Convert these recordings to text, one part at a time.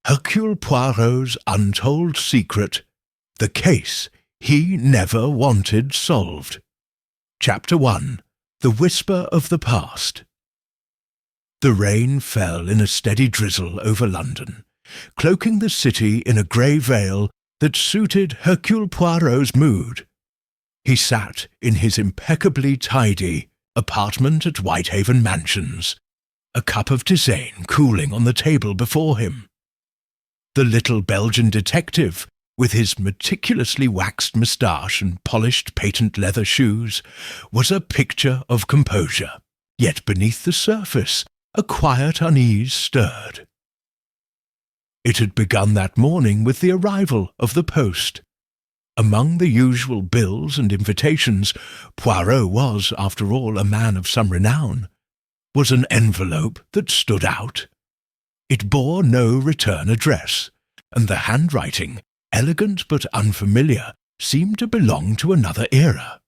Hercule Poirot's Untold Secret, the case he never wanted solved. Chapter 1. The Whisper of the Past. The rain fell in a steady drizzle over London, cloaking the city in a grey veil that suited Hercule Poirot's mood. He sat in his impeccably tidy apartment at Whitehaven Mansions, a cup of tisane cooling on the table before him. The little Belgian detective, with his meticulously waxed moustache and polished patent leather shoes, was a picture of composure, yet beneath the surface a quiet unease stirred. It had begun that morning with the arrival of the post. Among the usual bills and invitations, Poirot was, after all, a man of some renown, was an envelope that stood out. It bore no return address, and the handwriting, elegant but unfamiliar, seemed to belong to another era.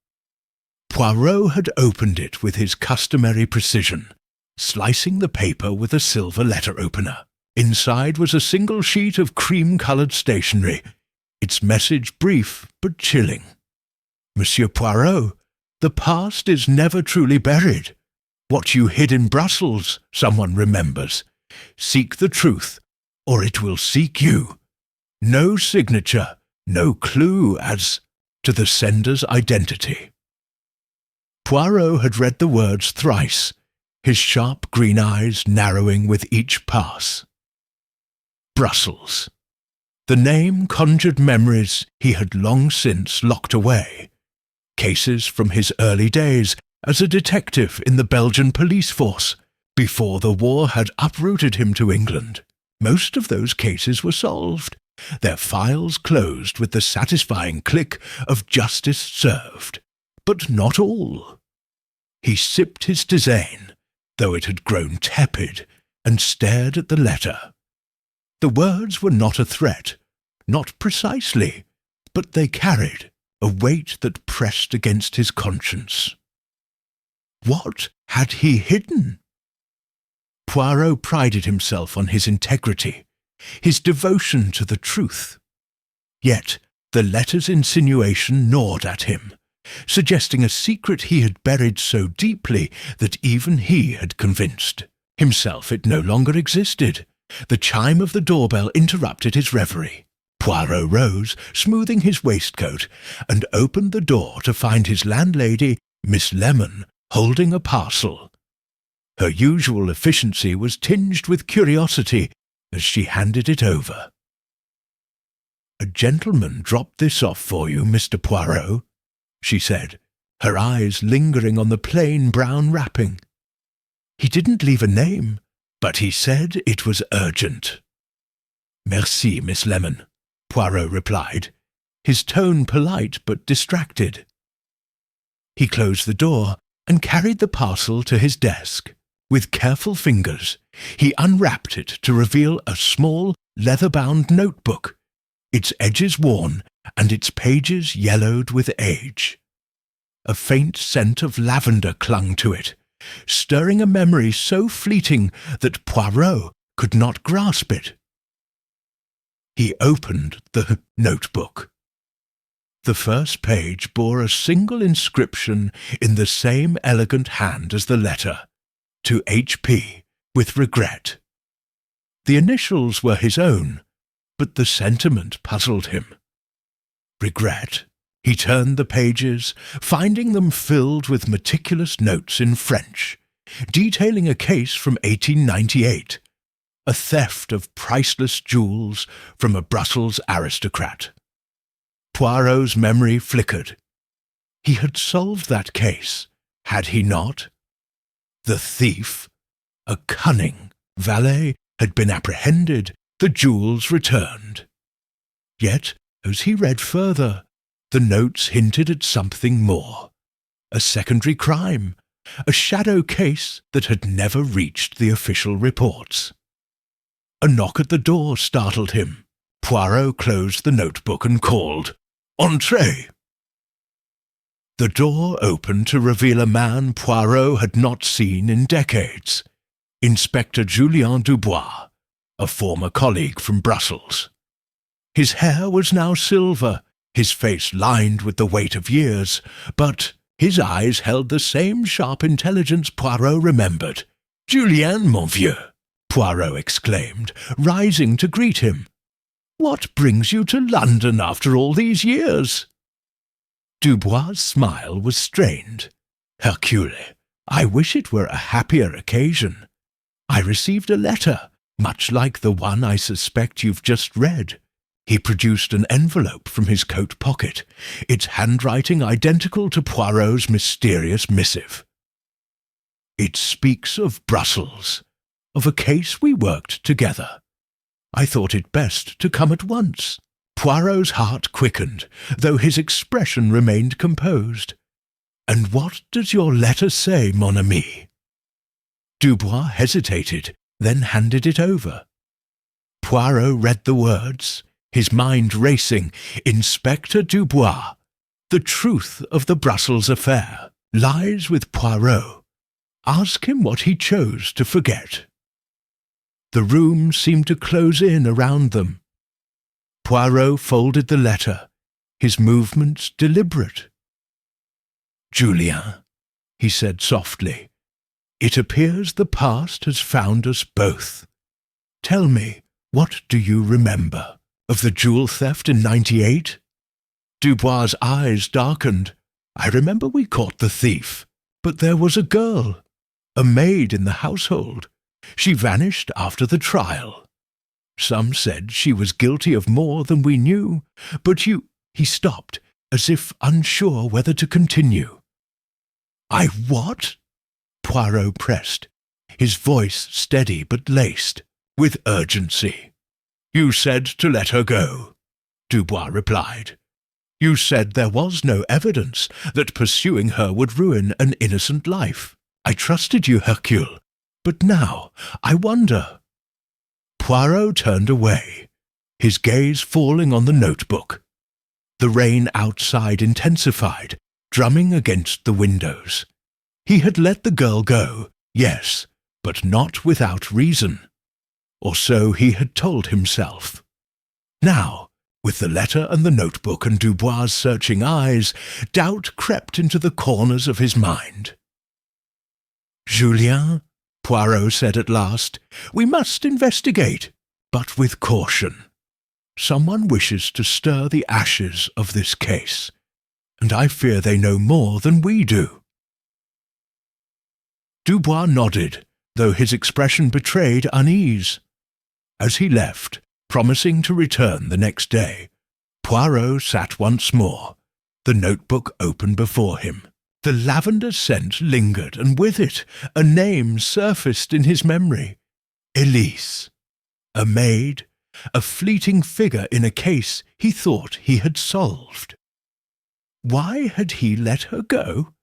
Poirot had opened it with his customary precision, slicing the paper with a silver letter opener. Inside was a single sheet of cream-coloured stationery, its message brief but chilling. Monsieur Poirot, the past is never truly buried. What you hid in Brussels, someone remembers. Seek the truth, or it will seek you. No signature, no clue as to the sender's identity. Poirot had read the words thrice, his sharp green eyes narrowing with each pass. Brussels. The name conjured memories he had long since locked away. Cases from his early days as a detective in the Belgian police force, before the war had uprooted him to England. Most of those cases were solved, their files closed with the satisfying click of justice served. But not all. He sipped his tisane, though it had grown tepid, and stared at the letter. The words were not a threat, not precisely, but they carried a weight that pressed against his conscience. What had he hidden? Poirot prided himself on his integrity, his devotion to the truth. Yet the letter's insinuation gnawed at him, suggesting a secret he had buried so deeply that even he had convinced himself it no longer existed. The chime of the doorbell interrupted his reverie. Poirot rose, smoothing his waistcoat, and opened the door to find his landlady, Miss Lemon, holding a parcel. Her usual efficiency was tinged with curiosity as she handed it over. "A gentleman dropped this off for you, Mr. Poirot," she said, her eyes lingering on the plain brown wrapping. "He didn't leave a name, but he said it was urgent." "Merci, Miss Lemon," Poirot replied, his tone polite but distracted. He closed the door and carried the parcel to his desk. With careful fingers, he unwrapped it to reveal a small, leather-bound notebook, its edges worn and its pages yellowed with age. A faint scent of lavender clung to it, stirring a memory so fleeting that Poirot could not grasp it. He opened the notebook. The first page bore a single inscription in the same elegant hand as the letter, "To H.P., with regret." The initials were his own, but the sentiment puzzled him. Regret. He turned the pages, finding them filled with meticulous notes in French, detailing a case from 1898, a theft of priceless jewels from a Brussels aristocrat. Poirot's memory flickered. He had solved that case, had he not? The thief, a cunning valet, had been apprehended, the jewels returned. Yet, as he read further, the notes hinted at something more, a secondary crime, a shadow case that had never reached the official reports. A knock at the door startled him. Poirot closed the notebook and called, "Entrez!" The door opened to reveal a man Poirot had not seen in decades, Inspector Julien Dubois, a former colleague from Brussels. His hair was now silver, his face lined with the weight of years, but his eyes held the same sharp intelligence Poirot remembered. "Julien, mon vieux!" Poirot exclaimed, rising to greet him. "What brings you to London after all these years?" Dubois' smile was strained. "Hercule, I wish it were a happier occasion. I received a letter, much like the one I suspect you've just read." He produced an envelope from his coat pocket, its handwriting identical to Poirot's mysterious missive. "It speaks of Brussels, of a case we worked together. I thought it best to come at once." Poirot's heart quickened, though his expression remained composed. "And what does your letter say, mon ami?" Dubois hesitated, then handed it over. Poirot read the words, his mind racing. "Inspector Dubois, the truth of the Brussels affair lies with Poirot. Ask him what he chose to forget." The room seemed to close in around them. Poirot folded the letter, his movements deliberate. "Julien," he said softly, "it appears the past has found us both. Tell me, what do you remember? Of the jewel theft in '98? Dubois' eyes darkened. "I remember we caught the thief, but there was a girl, a maid in the household. She vanished after the trial. Some said she was guilty of more than we knew, but you—" He stopped, as if unsure whether to continue. "I what?" Poirot pressed, his voice steady but laced, with urgency. "You said to let her go," Dubois replied. "You said there was no evidence, that pursuing her would ruin an innocent life. I trusted you, Hercule, but now I wonder." Poirot turned away, his gaze falling on the notebook. The rain outside intensified, drumming against the windows. He had let the girl go, yes, but not without reason. Or so he had told himself. Now, with the letter and the notebook and Dubois' searching eyes, doubt crept into the corners of his mind. "Julien," Poirot said at last, "we must investigate, but with caution. Someone wishes to stir the ashes of this case, and I fear they know more than we do." Dubois nodded, though his expression betrayed unease. As he left, promising to return the next day, Poirot sat once more, the notebook open before him. The lavender scent lingered, and with it a name surfaced in his memory. Élise. A maid, a fleeting figure in a case he thought he had solved. Why had he let her go?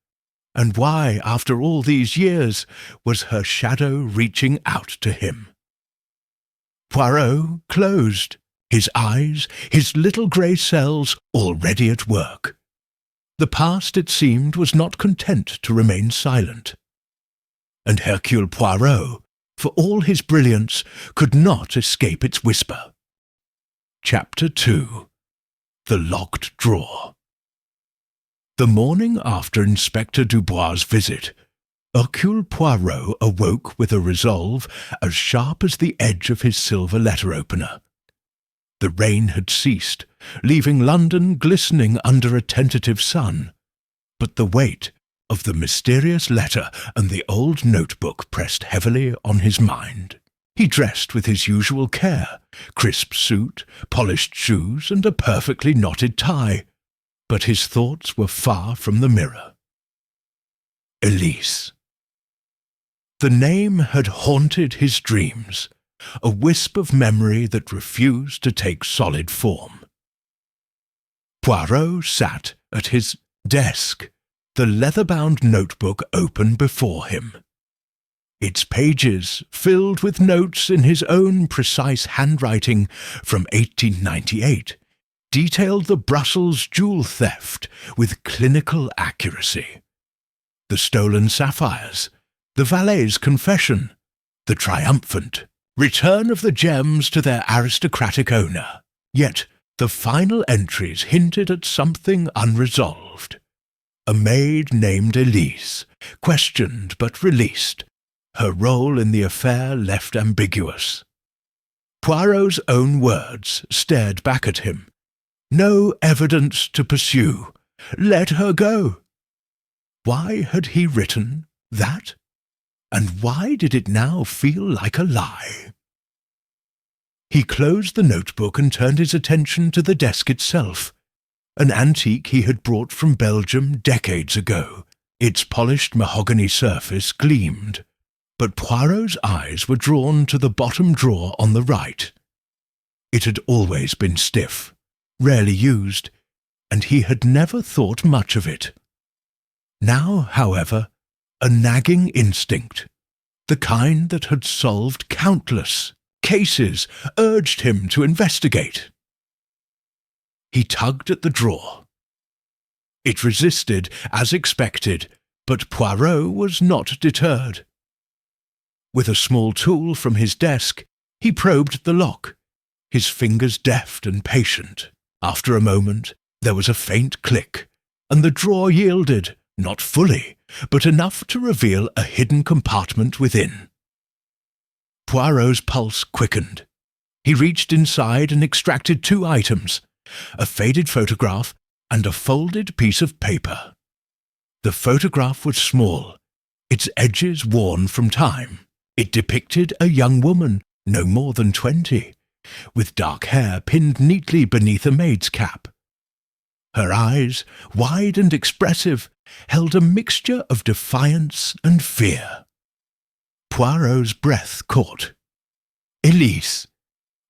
And why, after all these years, was her shadow reaching out to him? Poirot closed, his eyes, his little grey cells already at work. The past, it seemed, was not content to remain silent. And Hercule Poirot, for all his brilliance, could not escape its whisper. Chapter 2. The Locked Drawer. The morning after Inspector Dubois' visit, Hercule Poirot awoke with a resolve as sharp as the edge of his silver letter-opener. The rain had ceased, leaving London glistening under a tentative sun, but the weight of the mysterious letter and the old notebook pressed heavily on his mind. He dressed with his usual care, crisp suit, polished shoes, and a perfectly knotted tie, but his thoughts were far from the mirror. Élise. The name had haunted his dreams, a wisp of memory that refused to take solid form. Poirot sat at his desk, the leather-bound notebook open before him. Its pages, filled with notes in his own precise handwriting from 1898, detailed the Brussels jewel theft with clinical accuracy. The stolen sapphires, the valet's confession, the triumphant Return of the gems to their aristocratic owner. Yet the final entries hinted at something unresolved. A maid named Élise, questioned but released. Her role in the affair left ambiguous. Poirot's own words stared back at him. No evidence to pursue. Let her go. Why had he written that? And why did it now feel like a lie? He closed the notebook and turned his attention to the desk itself, an antique he had brought from Belgium decades ago. Its polished mahogany surface gleamed, but Poirot's eyes were drawn to the bottom drawer on the right. It had always been stiff, rarely used, and he had never thought much of it. Now, however, a nagging instinct, the kind that had solved countless cases, urged him to investigate. He tugged at the drawer. It resisted, as expected, but Poirot was not deterred. With a small tool from his desk, he probed the lock, his fingers deft and patient. After a moment, there was a faint click, and the drawer yielded, not fully, but enough to reveal a hidden compartment within. Poirot's pulse quickened. He reached inside and extracted 2 items, a faded photograph and a folded piece of paper. The photograph was small, its edges worn from time. It depicted a young woman, no more than 20, with dark hair pinned neatly beneath a maid's cap. Her eyes, wide and expressive, held a mixture of defiance and fear. Poirot's breath caught. Élise!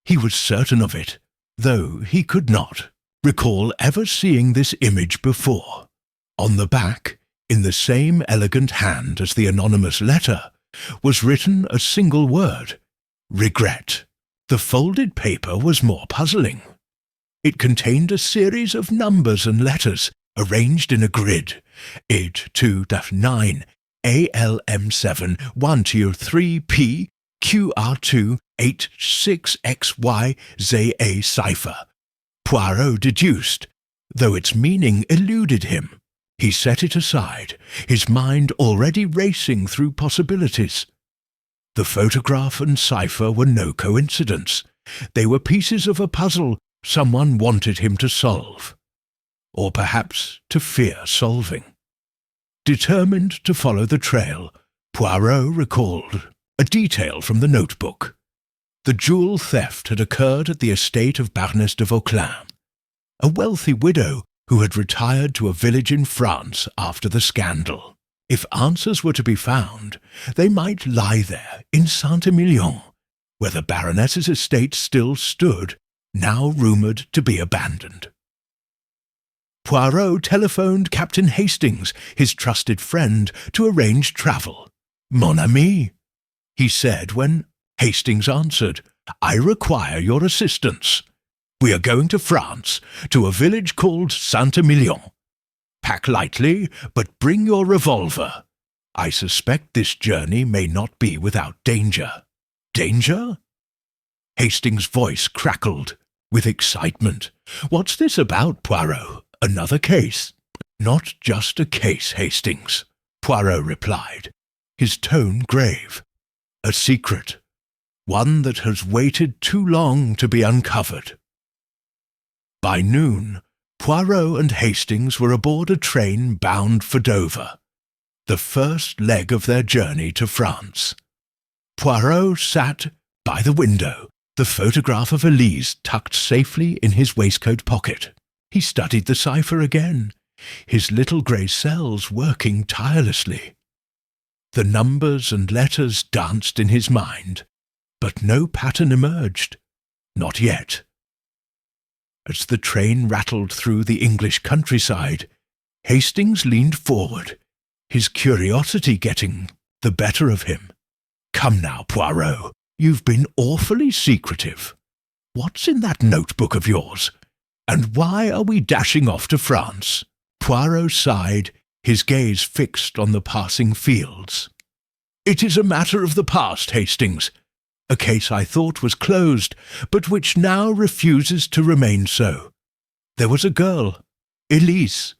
He was certain of it, though he could not recall ever seeing this image before. On the back, in the same elegant hand as the anonymous letter, was written a single word: regret. The folded paper was more puzzling. It contained a series of numbers and letters arranged in a grid: id 2-9, ALM7, 123P, QR2, 86XY, ZA cipher. Poirot deduced, though its meaning eluded him. He set it aside, his mind already racing through possibilities. The photograph and cipher were no coincidence. They were pieces of a puzzle someone wanted him to solve, or perhaps to fear solving. Determined to follow the trail, Poirot recalled a detail from the notebook. The jewel theft had occurred at the estate of Baroness de Vauclin, a wealthy widow who had retired to a village in France after the scandal. If answers were to be found, they might lie there in Saint-Emilion, where the Baroness's estate still stood, now rumoured to be abandoned. Poirot telephoned Captain Hastings, his trusted friend, to arrange travel. "Mon ami," he said when Hastings answered, "I require your assistance. We are going to France, to a village called Saint-Emilion. Pack lightly, but bring your revolver. I suspect this journey may not be without danger." "Danger?" Hastings' voice crackled with excitement. "What's this about, Poirot? Another case?" "Not just a case, Hastings," Poirot replied, his tone grave. "A secret. One that has waited too long to be uncovered." By noon, Poirot and Hastings were aboard a train bound for Dover, the first leg of their journey to France. Poirot sat by the window, the photograph of Élise tucked safely in his waistcoat pocket. He studied the cipher again, his little grey cells working tirelessly. The numbers and letters danced in his mind, but no pattern emerged. Not yet. As the train rattled through the English countryside, Hastings leaned forward, his curiosity getting the better of him. "Come now, Poirot, you've been awfully secretive. What's in that notebook of yours? And why are we dashing off to France?" Poirot sighed, his gaze fixed on the passing fields. "It is a matter of the past, Hastings. a case I thought was closed, but which now refuses to remain so. There was a girl, Élise.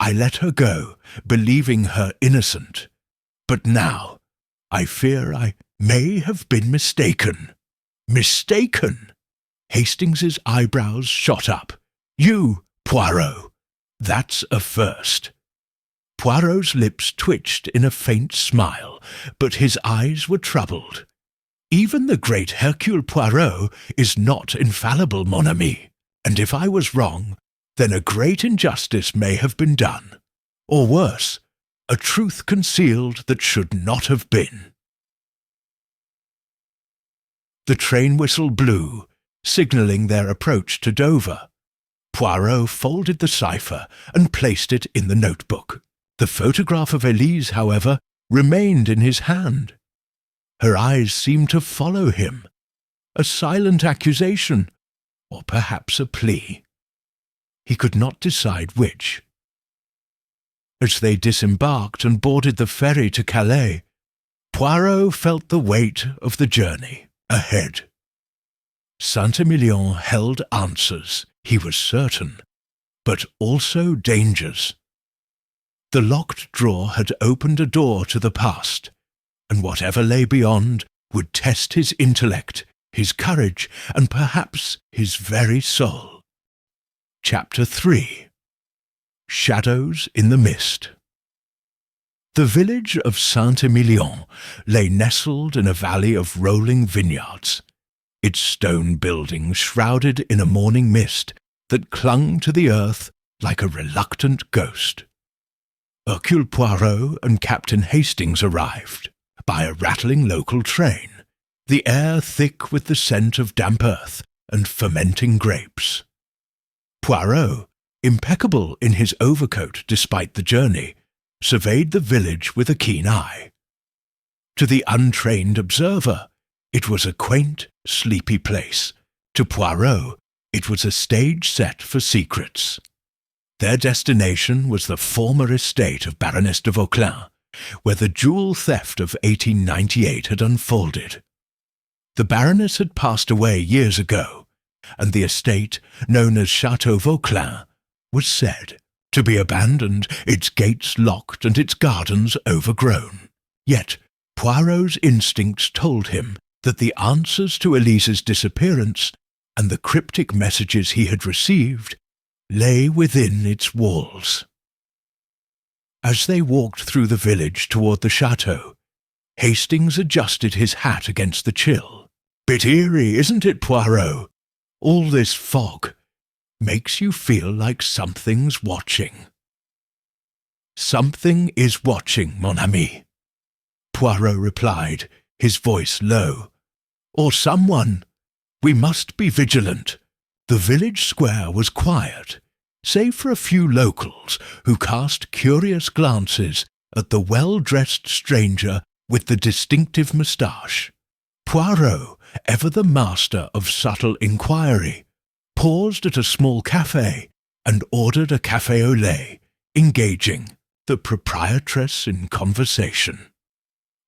I let her go, believing her innocent. But now, I fear I may have been mistaken. Mistaken? Hastings's eyebrows shot up. You, Poirot. That's a first. Poirot's lips twitched in a faint smile, but his eyes were troubled. Even the great Hercule Poirot is not infallible, mon ami, and if I was wrong, then a great injustice may have been done. Or worse, a truth concealed that should not have been. The train whistle blew, signalling their approach to Dover. Poirot folded the cipher and placed it in the notebook. The photograph of Élise, however, remained in his hand. Her eyes seemed to follow him, a silent accusation, or perhaps a plea. He could not decide which. As they disembarked and boarded the ferry to Calais, Poirot felt the weight of the journey ahead. Saint-Emilion held answers, he was certain, but also dangers. The locked drawer had opened a door to the past, and whatever lay beyond would test his intellect, his courage, and perhaps his very soul. Chapter 3. Shadows in the Mist. The village of Saint-Emilion lay nestled in a valley of rolling vineyards, its stone buildings shrouded in a morning mist that clung to the earth like a reluctant ghost. Hercule Poirot and Captain Hastings arrived by a rattling local train, the air thick with the scent of damp earth and fermenting grapes. Poirot, impeccable in his overcoat despite the journey, surveyed the village with a keen eye. To the untrained observer, it was a quaint, sleepy place. To Poirot, it was a stage set for secrets. Their destination was the former estate of Baroness de Vauquelin, where the jewel theft of 1898 had unfolded. The Baroness had passed away years ago, and the estate, known as Château Vauquelin, was said to be abandoned, its gates locked and its gardens overgrown. Yet Poirot's instincts told him that the answers to Élise's disappearance and the cryptic messages he had received lay within its walls. As they walked through the village toward the château, Hastings adjusted his hat against the chill. "Bit eerie, isn't it, Poirot? All this fog makes you feel like something's watching." "Something is watching, mon ami," Poirot replied, his voice low. "Or someone. We must be vigilant." The village square was quiet, save for a few locals who cast curious glances at the well-dressed stranger with the distinctive moustache. Poirot, ever the master of subtle inquiry, paused at a small café and ordered a café au lait, engaging the proprietress in conversation.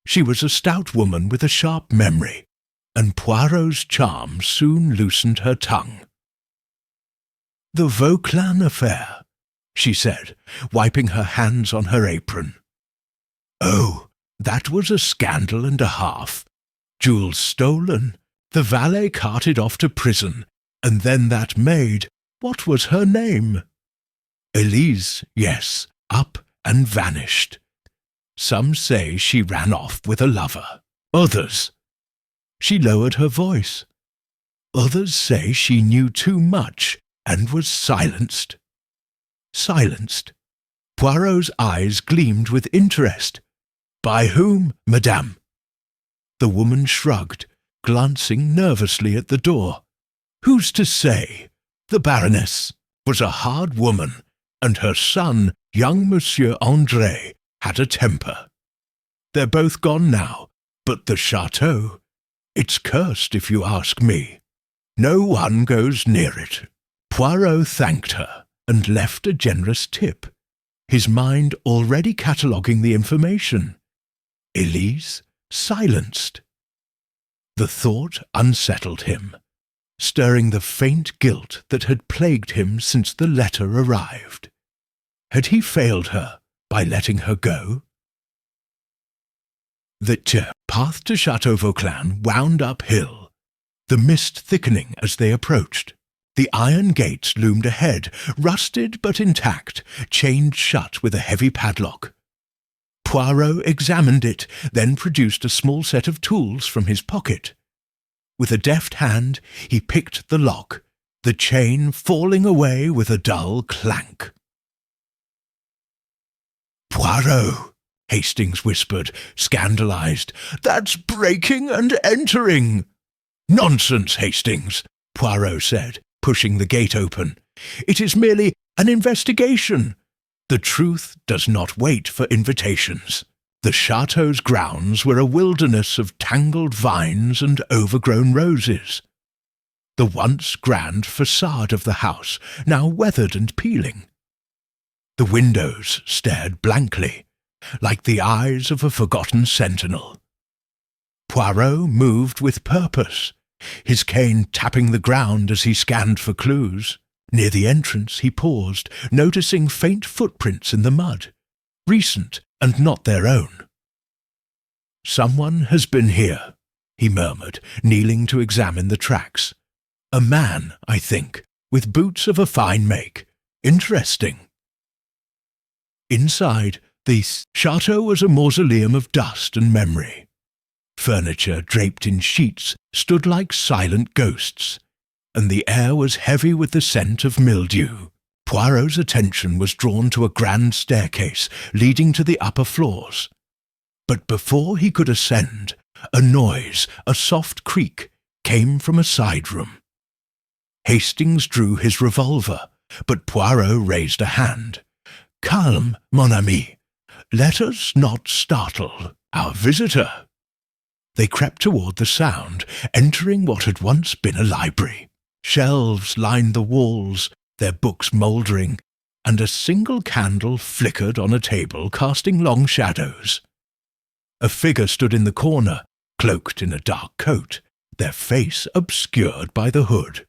She was a stout woman with a sharp memory, and Poirot's charm soon loosened her tongue. "The Vauquelin affair," she said, wiping her hands on her apron. "Oh, that was a scandal and a half. Jewels stolen, the valet carted off to prison, and then that maid, what was her name? Élise, yes, up and vanished. Some say she ran off with a lover. Others—" She lowered her voice. "Others say she knew too much and was silenced." Silenced? Poirot's eyes gleamed with interest. "By whom, madame?" The woman shrugged, glancing nervously at the door. "Who's to say? The Baroness was a hard woman, and her son, young Monsieur André, had a temper. They're both gone now, but the château, it's cursed if you ask me. No one goes near it." Poirot thanked her and left a generous tip, his mind already cataloguing the information. Élise silenced. The thought unsettled him, stirring the faint guilt that had plagued him since the letter arrived. Had he failed her by letting her go? The path to Château Vauclin wound uphill, the mist thickening as they approached. The iron gates loomed ahead, rusted but intact, chained shut with a heavy padlock. Poirot examined it, then produced a small set of tools from his pocket. With a deft hand, he picked the lock, the chain falling away with a dull clank. "Poirot," Hastings whispered, scandalized. "That's breaking and entering." "Nonsense, Hastings," Poirot said, pushing the gate open. "It is merely an investigation. The truth does not wait for invitations." The chateau's grounds were a wilderness of tangled vines and overgrown roses. The once grand facade of the house, now weathered and peeling. The windows stared blankly, like the eyes of a forgotten sentinel. Poirot moved with purpose, his cane tapping the ground as he scanned for clues. Near the entrance he paused, noticing faint footprints in the mud, recent and not their own. "Someone has been here," he murmured, kneeling to examine the tracks. "A man, I think, with boots of a fine make. Interesting." Inside, the chateau was a mausoleum of dust and memory. Furniture draped in sheets stood like silent ghosts, and the air was heavy with the scent of mildew. Poirot's attention was drawn to a grand staircase leading to the upper floors. But before he could ascend, a noise, a soft creak, came from a side room. Hastings drew his revolver, but Poirot raised a hand. "Calme, mon ami. Let us not startle our visitor." They crept toward the sound, entering what had once been a library. Shelves lined the walls, their books mouldering, and a single candle flickered on a table, casting long shadows. A figure stood in the corner, cloaked in a dark coat, their face obscured by the hood.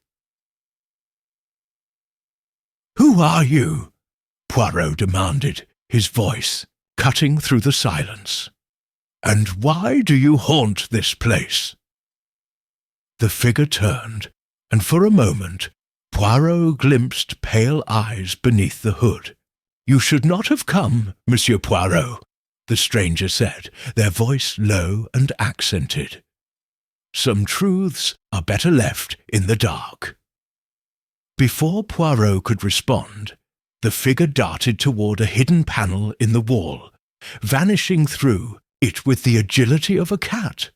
"Who are you?" Poirot demanded, his voice cutting through the silence. "And why do you haunt this place?" The figure turned, and for a moment Poirot glimpsed pale eyes beneath the hood. "You should not have come, Monsieur Poirot," the stranger said, their voice low and accented. "Some truths are better left in the dark." Before Poirot could respond, the figure darted toward a hidden panel in the wall, vanishing through it with the agility of a cat.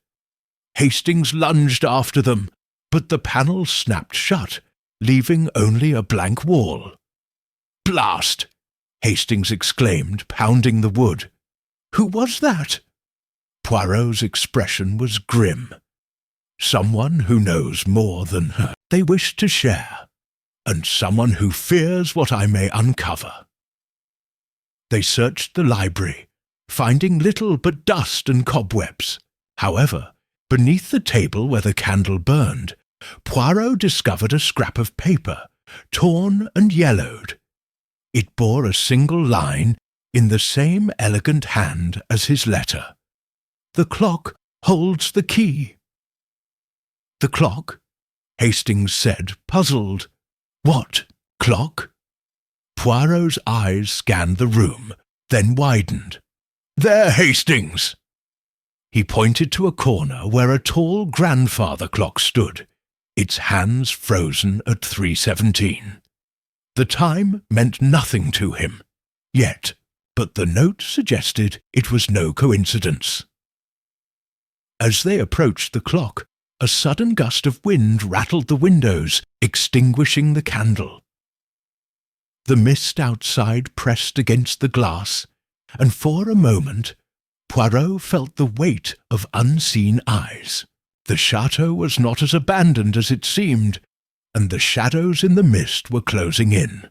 Hastings lunged after them, but the panel snapped shut, leaving only a blank wall. "Blast!" Hastings exclaimed, pounding the wood. "Who was that?" Poirot's expression was grim. "Someone who knows more than they wish to share, and someone who fears what I may uncover." They searched the library, finding little but dust and cobwebs. However, beneath the table where the candle burned, Poirot discovered a scrap of paper, torn and yellowed. It bore a single line in the same elegant hand as his letter. "The clock holds the key." "The clock?" Hastings said, puzzled. "What clock?" Poirot's eyes scanned the room, then widened. "There, Hastings!" He pointed to a corner where a tall grandfather clock stood, its hands frozen at 3:17. The time meant nothing to him, yet, but the note suggested it was no coincidence. As they approached the clock, a sudden gust of wind rattled the windows, extinguishing the candle. The mist outside pressed against the glass, and for a moment Poirot felt the weight of unseen eyes. The château was not as abandoned as it seemed, and the shadows in the mist were closing in.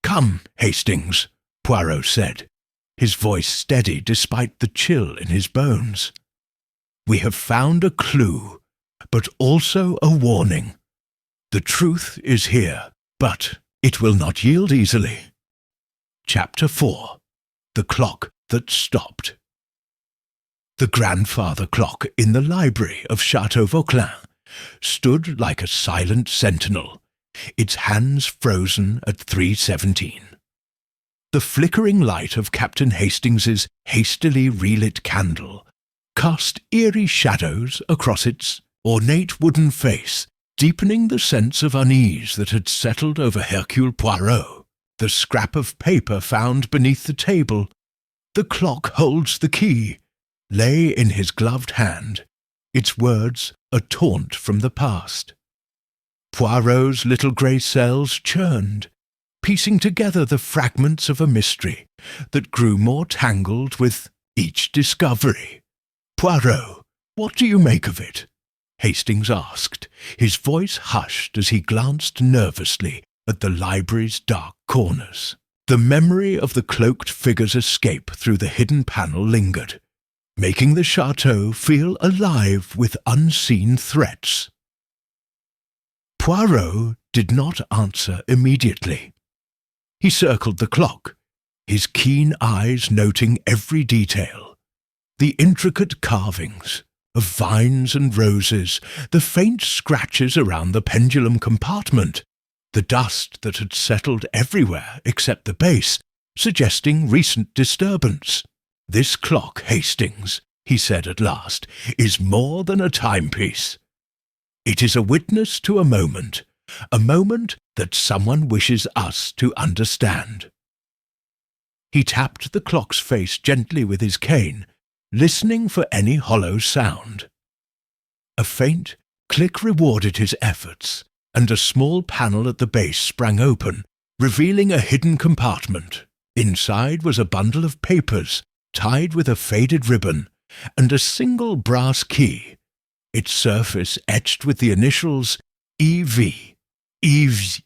"Come, Hastings," Poirot said, his voice steady despite the chill in his bones. We have found a clue, but also a warning. The truth is here, but it will not yield easily. Chapter 4. The Clock That Stopped. The grandfather clock in the library of Château Vauquelin stood like a silent sentinel, its hands frozen at 3:17. The flickering light of Captain Hastings's hastily relit candle cast eerie shadows across its ornate wooden face, deepening the sense of unease that had settled over Hercule Poirot. The scrap of paper found beneath the table, "The clock holds the key," lay in his gloved hand, its words a taunt from the past. Poirot's little grey cells churned, piecing together the fragments of a mystery that grew more tangled with each discovery. "Poirot, what do you make of it?" Hastings asked, his voice hushed as he glanced nervously at the library's dark corners. The memory of the cloaked figure's escape through the hidden panel lingered, making the chateau feel alive with unseen threats. Poirot did not answer immediately. He circled the clock, his keen eyes noting every detail. The intricate carvings of vines and roses, the faint scratches around the pendulum compartment, the dust that had settled everywhere except the base, suggesting recent disturbance. "This clock, Hastings," he said at last, "is more than a timepiece. It is a witness to a moment that someone wishes us to understand." He tapped the clock's face gently with his cane, listening for any hollow sound. A faint click rewarded his efforts, and a small panel at the base sprang open, revealing a hidden compartment. Inside was a bundle of papers, tied with a faded ribbon, and a single brass key, its surface etched with the initials E.V. "Yves,"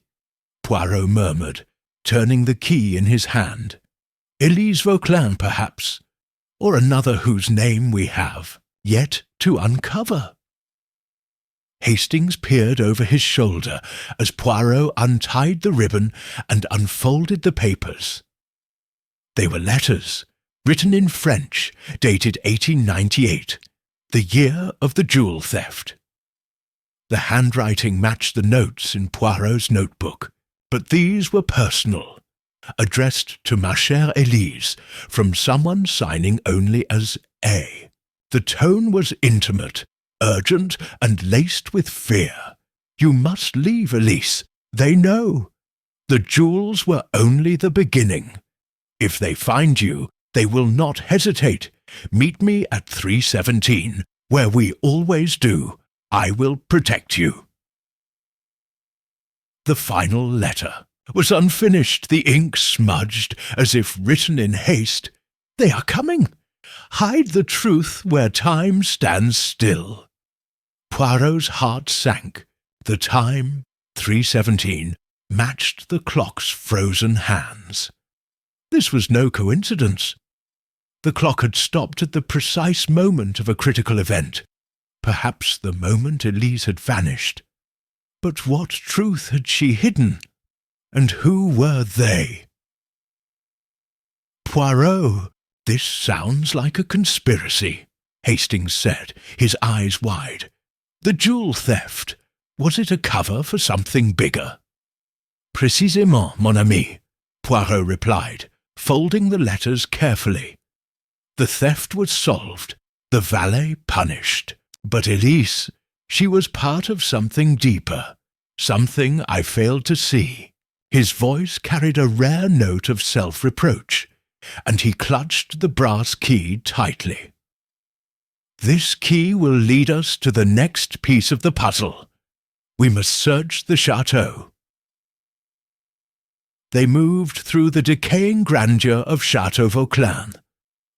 Poirot murmured, turning the key in his hand. "Élise Vauquelin, perhaps, or another whose name we have yet to uncover." Hastings peered over his shoulder as Poirot untied the ribbon and unfolded the papers. They were letters, written in French, dated 1898, the year of the jewel theft. The handwriting matched the notes in Poirot's notebook, but these were personal, addressed to ma chère Élise, from someone signing only as A. The tone was intimate, urgent, and laced with fear. "You must leave, Élise. They know. The jewels were only the beginning. If they find you, they will not hesitate. Meet me at 3:17, where we always do. I will protect you." The final letter was unfinished, the ink smudged, as if written in haste. "They are coming. Hide the truth where time stands still." Poirot's heart sank. The time, 3:17, matched the clock's frozen hands. This was no coincidence. The clock had stopped at the precise moment of a critical event, perhaps the moment Élise had vanished. But what truth had she hidden? And who were they? "Poirot, this sounds like a conspiracy," Hastings said, his eyes wide. "The jewel theft, was it a cover for something bigger?" "Précisément, mon ami," Poirot replied, folding the letters carefully. "The theft was solved, the valet punished. But Élise, she was part of something deeper, something I failed to see." His voice carried a rare note of self-reproach, and he clutched the brass key tightly. "This key will lead us to the next piece of the puzzle. We must search the chateau." They moved through the decaying grandeur of Château Vauquelin,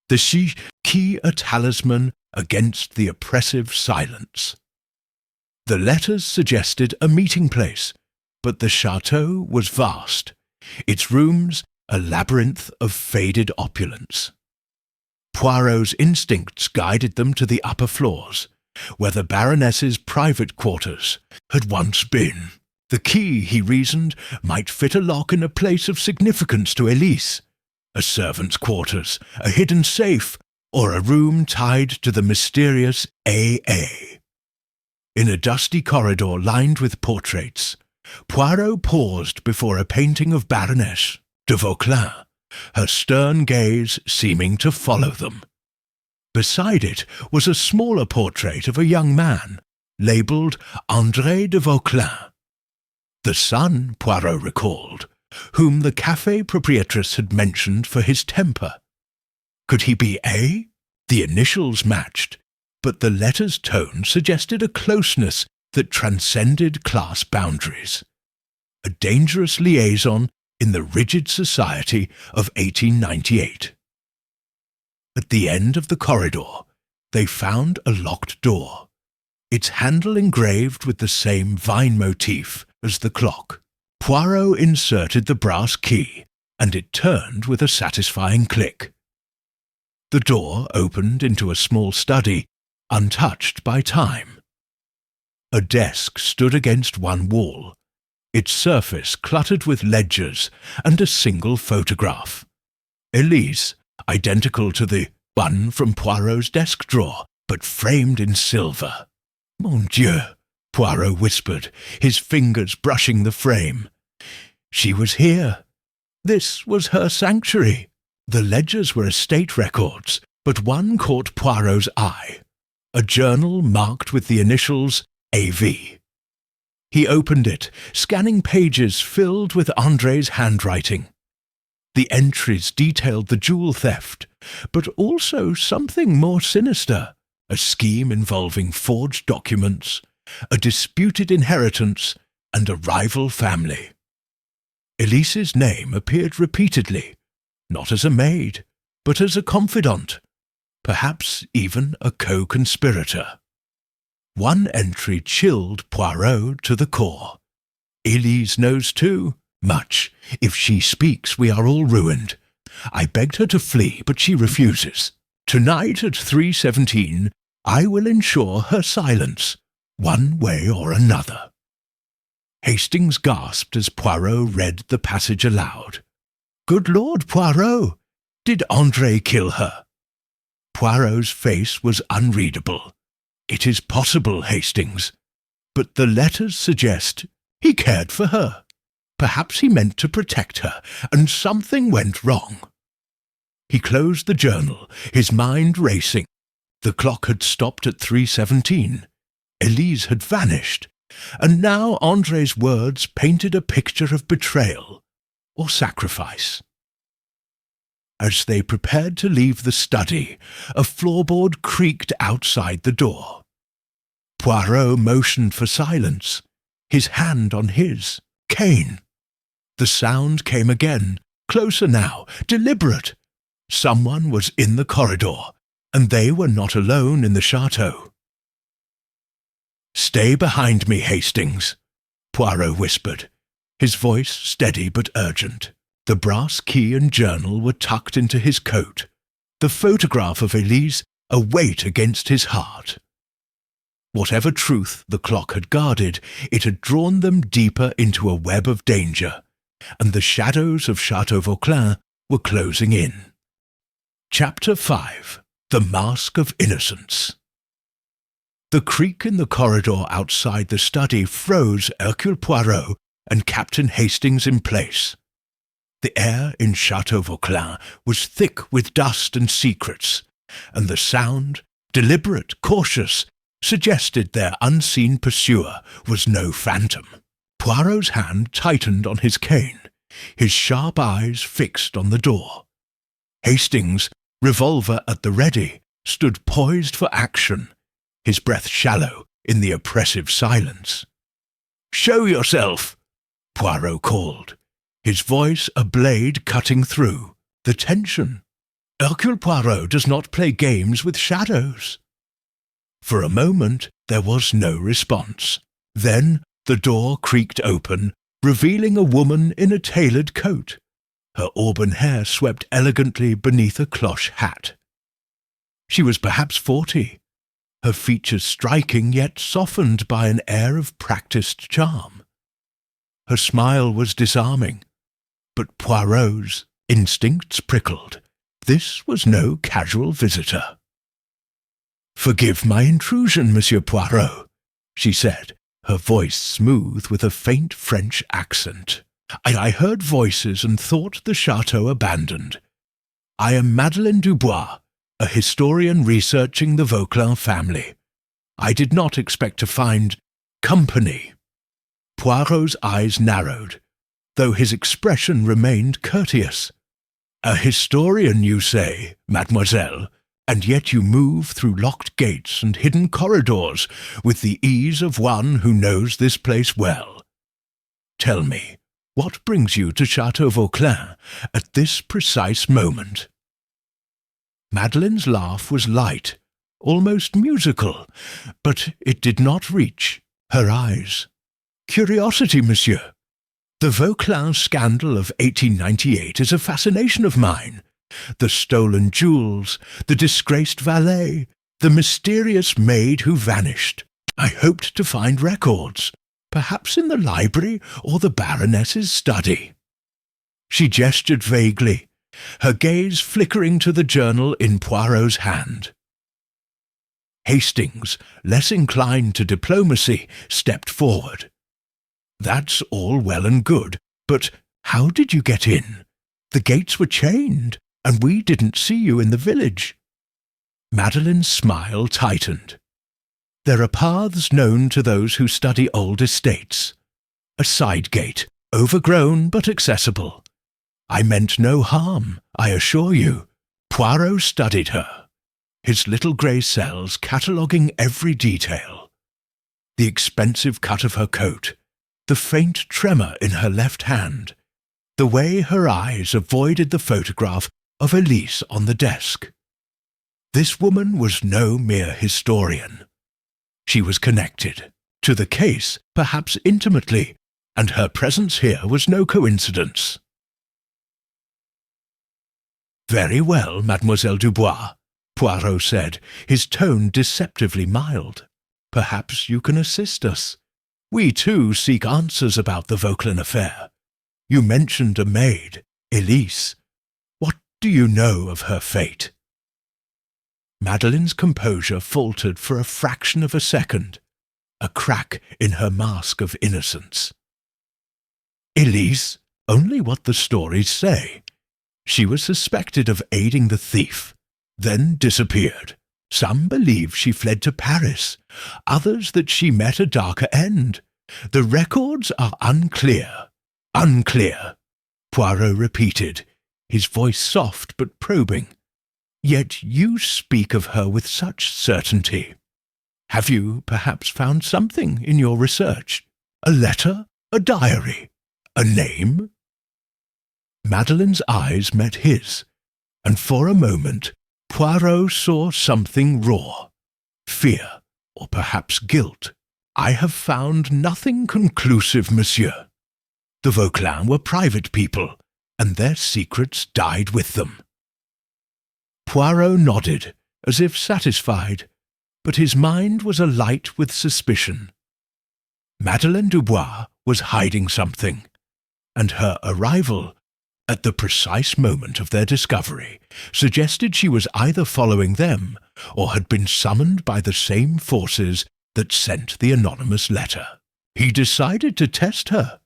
the key a talisman against the oppressive silence. The letters suggested a meeting place, but the chateau was vast, its rooms a labyrinth of faded opulence. Poirot's instincts guided them to the upper floors, where the Baroness's private quarters had once been. The key, he reasoned, might fit a lock in a place of significance to Élise, a servant's quarters, a hidden safe, or a room tied to the mysterious AA. In a dusty corridor lined with portraits, Poirot paused before a painting of Baroness de Vauquelin, her stern gaze seeming to follow them. Beside it was a smaller portrait of a young man, labelled André de Vauquelin. The son, Poirot recalled, whom the café proprietress had mentioned for his temper. Could he be A? The initials matched, but the letter's tone suggested a closeness that transcended class boundaries. A dangerous liaison in the rigid society of 1898. At the end of the corridor, they found a locked door, its handle engraved with the same vine motif as the clock. Poirot inserted the brass key, and it turned with a satisfying click. The door opened into a small study, untouched by time. A desk stood against one wall, its surface cluttered with ledgers and a single photograph. Élise, identical to the one from Poirot's desk drawer, but framed in silver. Mon Dieu, Poirot whispered, his fingers brushing the frame. She was here. This was her sanctuary. The ledgers were estate records, but one caught Poirot's eye. A journal marked with the initials AV. He opened it, scanning pages filled with André's handwriting. The entries detailed the jewel theft, but also something more sinister, a scheme involving forged documents, a disputed inheritance, and a rival family. Élise's name appeared repeatedly, not as a maid, but as a confidant, perhaps even a co-conspirator. One entry chilled Poirot to the core. Élise knows too. Much. If she speaks, we are all ruined. I begged her to flee, but she refuses. Tonight at 3:17, I will ensure her silence, one way or another. Hastings gasped as Poirot read the passage aloud. Good Lord, Poirot! Did André kill her? Poirot's face was unreadable. It is possible, Hastings, but the letters suggest he cared for her. Perhaps he meant to protect her, and something went wrong. He closed the journal, his mind racing. The clock had stopped at 3:17. Élise had vanished, and now André's words painted a picture of betrayal or sacrifice. As they prepared to leave the study, a floorboard creaked outside the door. Poirot motioned for silence, his hand on his cane. The sound came again, closer now, deliberate. Someone was in the corridor, and they were not alone in the château. Stay behind me, Hastings, Poirot whispered, his voice steady but urgent. The brass key and journal were tucked into his coat, the photograph of Élise a weight against his heart. Whatever truth the clock had guarded, it had drawn them deeper into a web of danger, and the shadows of Château Vauquelin were closing in. Chapter 5. The Mask of Innocence. The creak in the corridor outside the study froze Hercule Poirot and Captain Hastings in place. The air in Château Vauquelin was thick with dust and secrets, and the sound, deliberate, cautious, suggested their unseen pursuer was no phantom. Poirot's hand tightened on his cane, his sharp eyes fixed on the door. Hastings, revolver at the ready, stood poised for action, his breath shallow in the oppressive silence. "Show yourself!" Poirot called, his voice a blade cutting through the tension. Hercule Poirot does not play games with shadows. For a moment there was no response. Then the door creaked open, revealing a woman in a tailored coat, her auburn hair swept elegantly beneath a cloche hat. She was perhaps 40, her features striking yet softened by an air of practised charm. Her smile was disarming, but Poirot's instincts prickled. This was no casual visitor. "Forgive my intrusion, Monsieur Poirot," she said, her voice smooth with a faint French accent. I heard voices and thought the château abandoned. I am Madeleine Dubois, a historian researching the Vauquelin family. I did not expect to find company." Poirot's eyes narrowed, though his expression remained courteous. "A historian, you say, mademoiselle, and yet you move through locked gates and hidden corridors with the ease of one who knows this place well. Tell me, what brings you to Château Vauquelin at this precise moment?" Madeleine's laugh was light, almost musical, but it did not reach her eyes. "Curiosity, monsieur. The Vauquelin scandal of 1898 is a fascination of mine. The stolen jewels, the disgraced valet, the mysterious maid who vanished. I hoped to find records, perhaps in the library or the Baroness's study." She gestured vaguely, her gaze flickering to the journal in Poirot's hand. Hastings, less inclined to diplomacy, stepped forward. "That's all well and good, but how did you get in? The gates were chained, and we didn't see you in the village." Madeleine's smile tightened. "There are paths known to those who study old estates. A side gate, overgrown but accessible. I meant no harm, I assure you." Poirot studied her, his little grey cells cataloguing every detail. The expensive cut of her coat, the faint tremor in her left hand, the way her eyes avoided the photograph of Élise on the desk. This woman was no mere historian. She was connected to the case, perhaps intimately, and her presence here was no coincidence. "Very well, Mademoiselle Dubois," Poirot said, his tone deceptively mild. "Perhaps you can assist us. We, too, seek answers about the Vauquelin affair. You mentioned a maid, Élise. What do you know of her fate?" Madeleine's composure faltered for a fraction of a second, a crack in her mask of innocence. "Élise, only what the stories say. She was suspected of aiding the thief, then disappeared. Some believe she fled to Paris, others that she met a darker end. The records are unclear." "Unclear," Poirot repeated, his voice soft but probing. "Yet you speak of her with such certainty. Have you perhaps found something in your research? A letter? A diary? A name?" Madeleine's eyes met his, and for a moment Poirot saw something raw. Fear, or perhaps guilt. "I have found nothing conclusive, monsieur. The Vauquelin were private people, and their secrets died with them." Poirot nodded, as if satisfied, but his mind was alight with suspicion. Madeleine Dubois was hiding something, and her arrival, at the precise moment of their discovery, suggested she was either following them or had been summoned by the same forces that sent the anonymous letter. He decided to test her.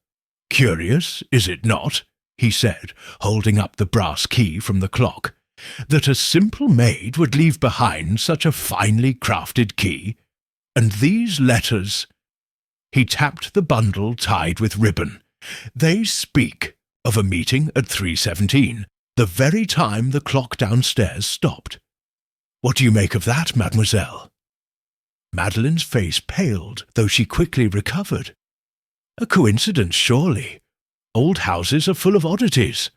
"Curious, is it not?" he said, holding up the brass key from the clock, "that a simple maid would leave behind such a finely crafted key? And these letters—" He tapped the bundle tied with ribbon. "They speak of a meeting at 3:17, the very time the clock downstairs stopped. What do you make of that, mademoiselle?" Madeleine's face paled, though she quickly recovered. "A coincidence, surely. Old houses are full of oddities.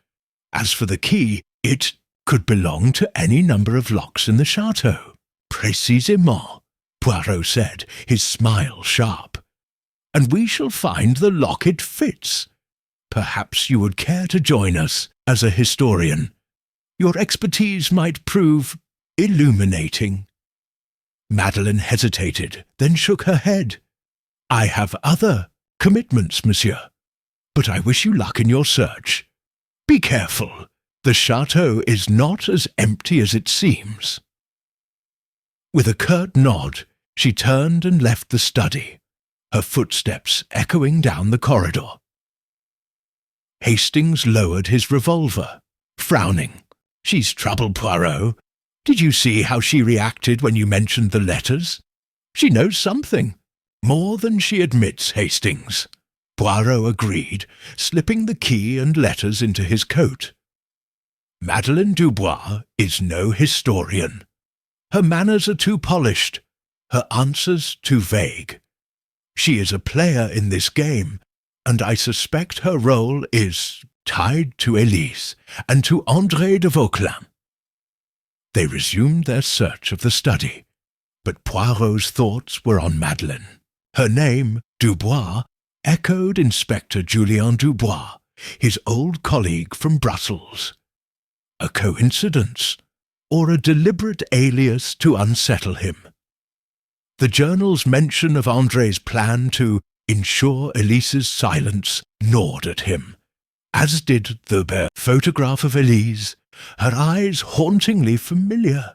As for the key, it could belong to any number of locks in the château." "Précisément," Poirot said, his smile sharp. "And we shall find the lock it fits. Perhaps you would care to join us as a historian. Your expertise might prove illuminating. Madeleine hesitated, then shook her head. I have other commitments, monsieur, but I wish you luck in your search. Be careful. The château is not as empty as it seems. With a curt nod, she turned and left the study, her footsteps echoing down the corridor. Hastings lowered his revolver, frowning. She's trouble, Poirot. Did you see how she reacted when you mentioned the letters? She knows something. More than she admits, Hastings. Poirot agreed, slipping the key and letters into his coat. Madeleine Dubois is no historian. Her manners are too polished, her answers too vague. She is a player in this game, and I suspect her role is tied to Élise and to André de Vauquelin. They resumed their search of the study, but Poirot's thoughts were on Madeleine. Her name, Dubois, echoed Inspector Julien Dubois, his old colleague from Brussels. A coincidence, or a deliberate alias to unsettle him? The journal's mention of André's plan to ensure Élise's silence gnawed at him, as did the bare photograph of Élise, her eyes hauntingly familiar.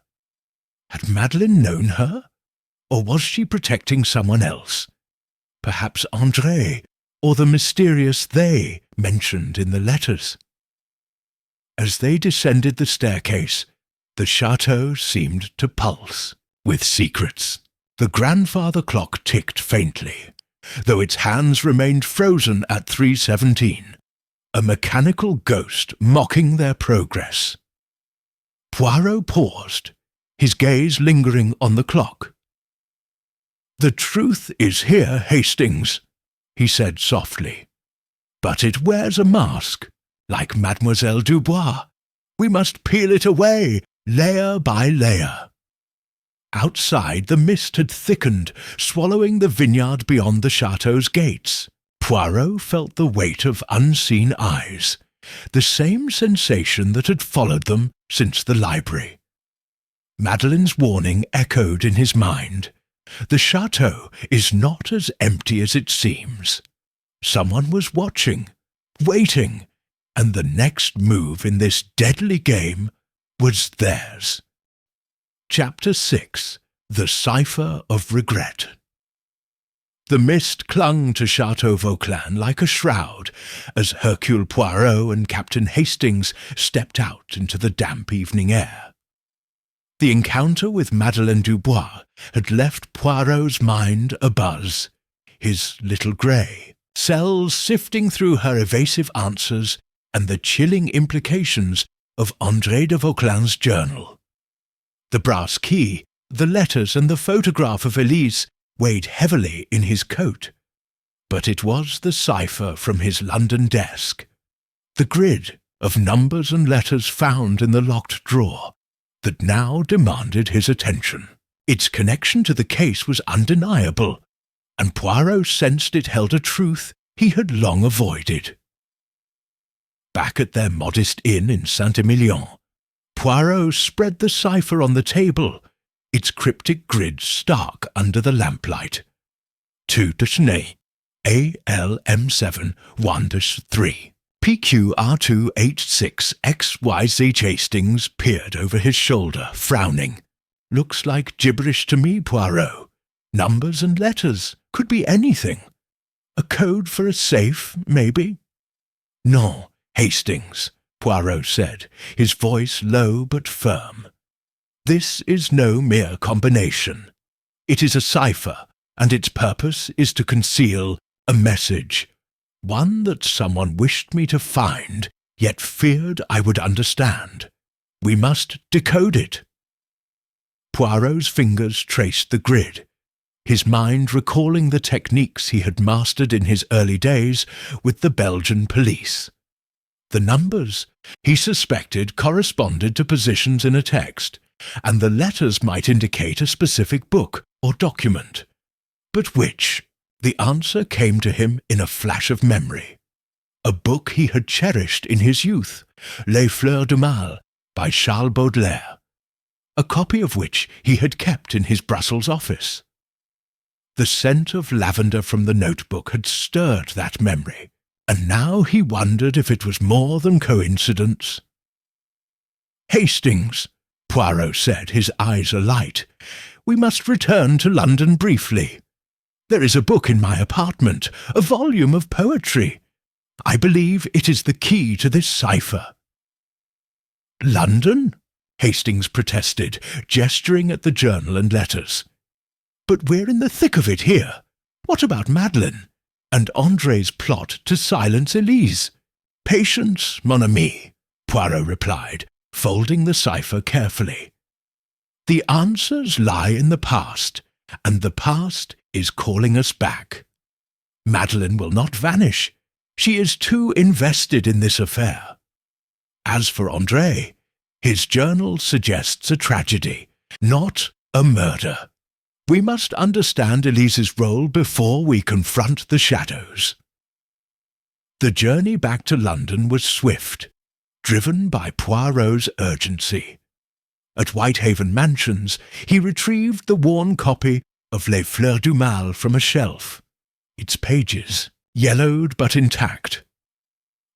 Had Madeleine known her, or was she protecting someone else? Perhaps André, or the mysterious they mentioned in the letters. As they descended the staircase, the château seemed to pulse with secrets. The grandfather clock ticked faintly, though its hands remained frozen at 3:17, a mechanical ghost mocking their progress. Poirot paused, his gaze lingering on the clock. The truth is here, Hastings, he said softly, but it wears a mask. Like Mademoiselle Dubois, we must peel it away, layer by layer. Outside, the mist had thickened, swallowing the vineyard beyond the château's gates. Poirot felt the weight of unseen eyes, the same sensation that had followed them since the library. Madeleine's warning echoed in his mind. The château is not as empty as it seems. Someone was watching, waiting, and the next move in this deadly game was theirs. Chapter 6. The Cipher of Regret. The mist clung to Château Vauquelin like a shroud as Hercule Poirot and Captain Hastings stepped out into the damp evening air. The encounter with Madeleine Dubois had left Poirot's mind abuzz, his little grey, cells sifting through her evasive answers and the chilling implications of André de Vauquelin's journal. The brass key, the letters and the photograph of Élise weighed heavily in his coat, but it was the cipher from his London desk, the grid of numbers and letters found in the locked drawer, that now demanded his attention. Its connection to the case was undeniable, and Poirot sensed it held a truth he had long avoided. Back at their modest inn in Saint-Emilion, Poirot spread the cipher on the table, its cryptic grid stark under the lamplight. 2-Ney, ALM7-1-3. PQR286XYZ. Hastings peered over his shoulder, frowning. Looks like gibberish to me, Poirot. Numbers and letters. Could be anything. A code for a safe, maybe? No, Hastings, Poirot said, his voice low but firm. This is no mere combination. It is a cipher, and its purpose is to conceal a message, one that someone wished me to find, yet feared I would understand. We must decode it. Poirot's fingers traced the grid, his mind recalling the techniques he had mastered in his early days with the Belgian police. The numbers, he suspected, corresponded to positions in a text, and the letters might indicate a specific book or document. But which? The answer came to him in a flash of memory. A book he had cherished in his youth, Les Fleurs du Mal, by Charles Baudelaire. a copy of which he had kept in his Brussels office. The scent of lavender from the notebook had stirred that memory, and now he wondered if it was more than coincidence. "Hastings," Poirot said, his eyes alight, "we must return to London briefly. There is a book in my apartment, a volume of poetry. I believe it is the key to this cipher." "London?" Hastings protested, gesturing at the journal and letters. "But we're in the thick of it here. What about Madeleine? And André's plot to silence Élise?" "Patience, mon ami," Poirot replied, folding the cipher carefully. "The answers lie in the past, and the past is calling us back. Madeleine will not vanish. She is too invested in this affair. As for André, his journal suggests a tragedy, not a murder. We must understand Elise's role before we confront the shadows." The journey back to London was swift, driven by Poirot's urgency. At Whitehaven Mansions, he retrieved the worn copy of Les Fleurs du Mal from a shelf, its pages yellowed but intact.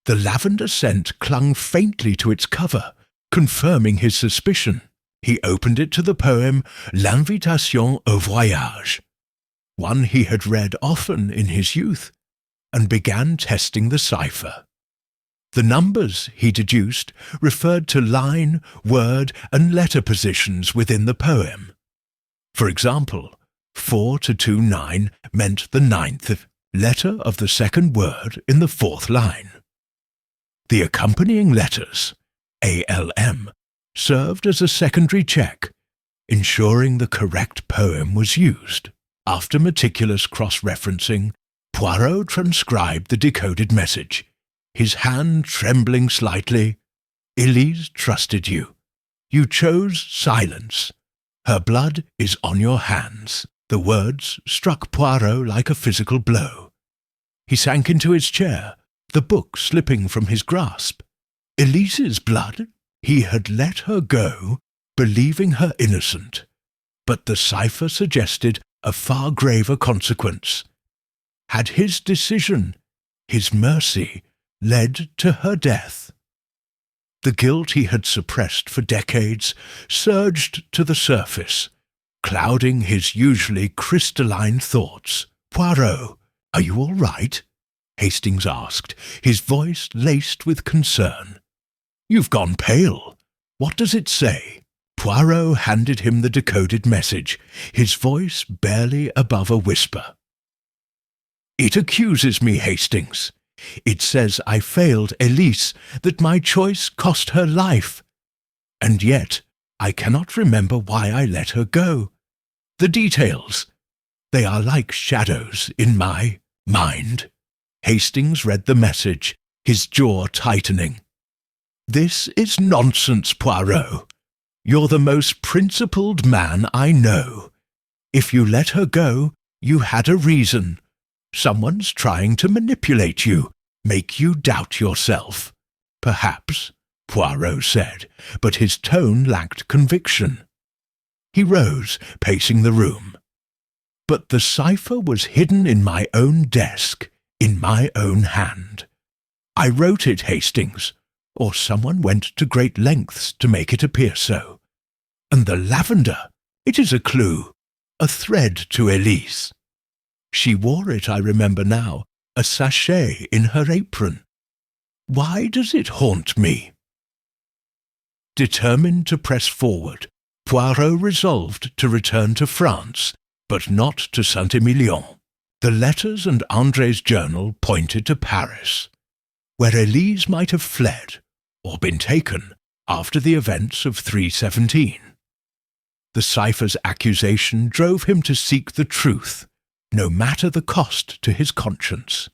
The lavender scent clung faintly to its cover, confirming his suspicion. He opened it to the poem L'Invitation au Voyage, one he had read often in his youth, and began testing the cipher. The numbers, he deduced, referred to line, word, and letter positions within the poem. For example, 4-2-9 meant the 9th letter of the second word in the 4th line. The accompanying letters, ALM, served as a secondary check, ensuring the correct poem was used. After meticulous cross-referencing, Poirot transcribed the decoded message, his hand trembling slightly. "Élise trusted you. You chose silence. Her blood is on your hands." The words struck Poirot like a physical blow. He sank into his chair, the book slipping from his grasp. Elise's blood? He had let her go, believing her innocent. But the cipher suggested a far graver consequence. Had his decision, his mercy, led to her death? The guilt he had suppressed for decades surged to the surface, clouding his usually crystalline thoughts. "Poirot, are you all right?" Hastings asked, his voice laced with concern. "You've gone pale. What does it say?" Poirot handed him the decoded message, his voice barely above a whisper. "It accuses me, Hastings. It says I failed Élise, that my choice cost her life. And yet I cannot remember why I let her go. The details, they are like shadows in my mind." Hastings read the message, his jaw tightening. "This is nonsense, Poirot. You're the most principled man I know. If you let her go, you had a reason. Someone's trying to manipulate you, make you doubt yourself." "Perhaps," Poirot said, but his tone lacked conviction. He rose, pacing the room. "But the cipher was hidden in my own desk, in my own hand. I wrote it, Hastings, or someone went to great lengths to make it appear so. And the lavender, it is a clue, a thread to Élise. She wore it, I remember now, a sachet in her apron. Why does it haunt me?" Determined to press forward, Poirot resolved to return to France, but not to Saint-Emilion. The letters and André's journal pointed to Paris, where Élise might have fled or been taken after the events of 317. The cipher's accusation drove him to seek the truth, no matter the cost to his conscience.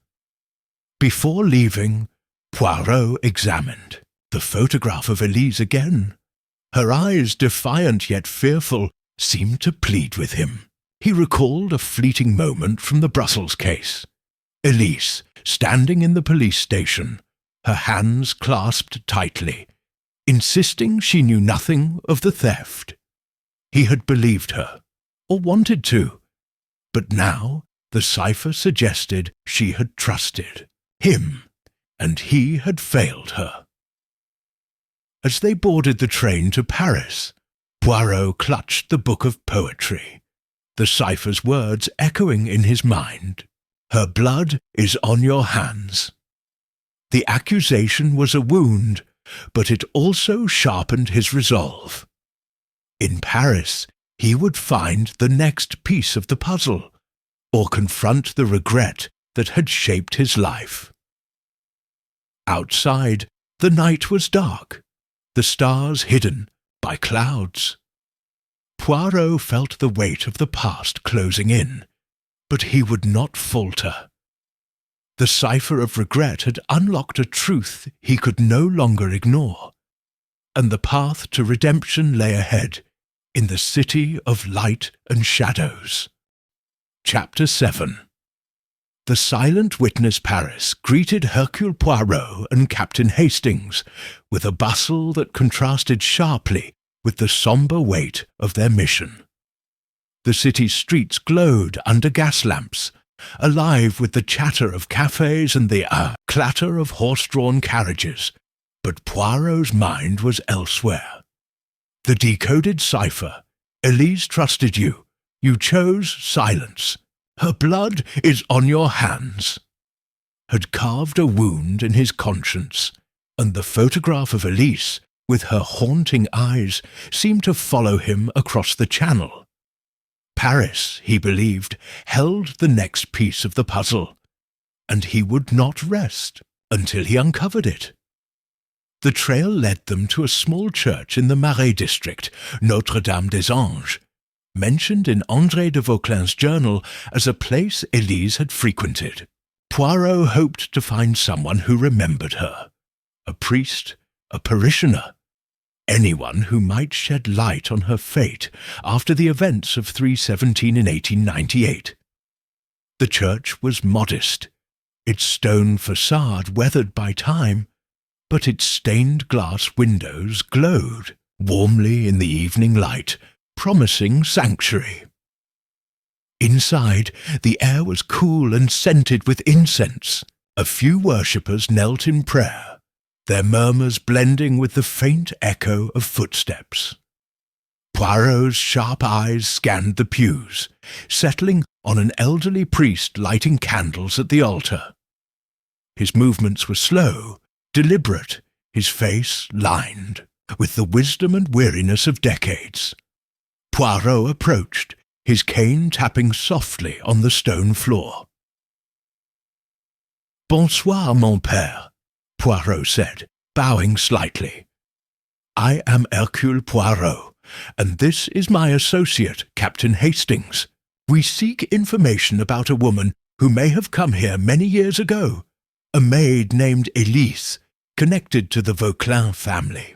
Before leaving, Poirot examined the photograph of Élise again. Her eyes, defiant yet fearful, seemed to plead with him. He recalled a fleeting moment from the Brussels case. Élise, standing in the police station, her hands clasped tightly, insisting she knew nothing of the theft. He had believed her, or wanted to, but now the cipher suggested she had trusted him, and he had failed her. As they boarded the train to Paris, Poirot clutched the book of poetry, the cipher's words echoing in his mind. Her blood is on your hands. The accusation was a wound, but it also sharpened his resolve. In Paris, he would find the next piece of the puzzle, or confront the regret that had shaped his life. Outside, the night was dark, the stars hidden by clouds. Poirot felt the weight of the past closing in, but he would not falter. The cipher of regret had unlocked a truth he could no longer ignore, and the path to redemption lay ahead, in the city of light and shadows. Chapter 7. The silent witness Paris greeted Hercule Poirot and Captain Hastings with a bustle that contrasted sharply with the sombre weight of their mission. The city's streets glowed under gas lamps, alive with the chatter of cafes and the clatter of horse-drawn carriages, but Poirot's mind was elsewhere. The decoded cipher. Élise trusted you. You chose silence. Her blood is on your hands. Had carved a wound in his conscience, and the photograph of Élise, with her haunting eyes, seemed to follow him across the channel. Paris, he believed, held the next piece of the puzzle, and he would not rest until he uncovered it. The trail led them to a small church in the Marais district, Notre-Dame des Anges, mentioned in André de Vauquelin's journal as a place Élise had frequented. Poirot hoped to find someone who remembered her, a priest, a parishioner, anyone who might shed light on her fate after the events of 317 in 1898. The church was modest, its stone facade weathered by time, but its stained glass windows glowed warmly in the evening light, promising sanctuary. Inside, the air was cool and scented with incense. A few worshippers knelt in prayer, their murmurs blending with the faint echo of footsteps. Poirot's sharp eyes scanned the pews, settling on an elderly priest lighting candles at the altar. His movements were slow, deliberate, his face lined with the wisdom and weariness of decades. Poirot approached, his cane tapping softly on the stone floor. "Bonsoir, mon père," Poirot said, bowing slightly. "I am Hercule Poirot, and this is my associate, Captain Hastings. We seek information about a woman who may have come here many years ago, a maid named Élise, connected to the Vauquelin family."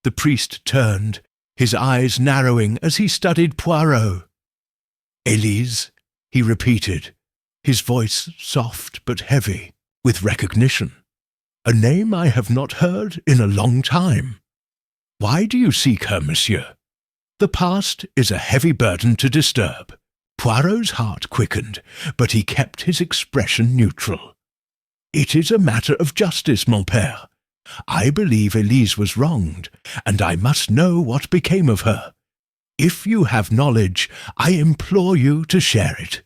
The priest turned, his eyes narrowing as he studied Poirot. "Élise," he repeated, his voice soft but heavy with recognition. "A name I have not heard in a long time. Why do you seek her, monsieur? The past is a heavy burden to disturb." Poirot's heart quickened, but he kept his expression neutral. "It is a matter of justice, mon père. I believe Élise was wronged, and I must know what became of her. If you have knowledge, I implore you to share it."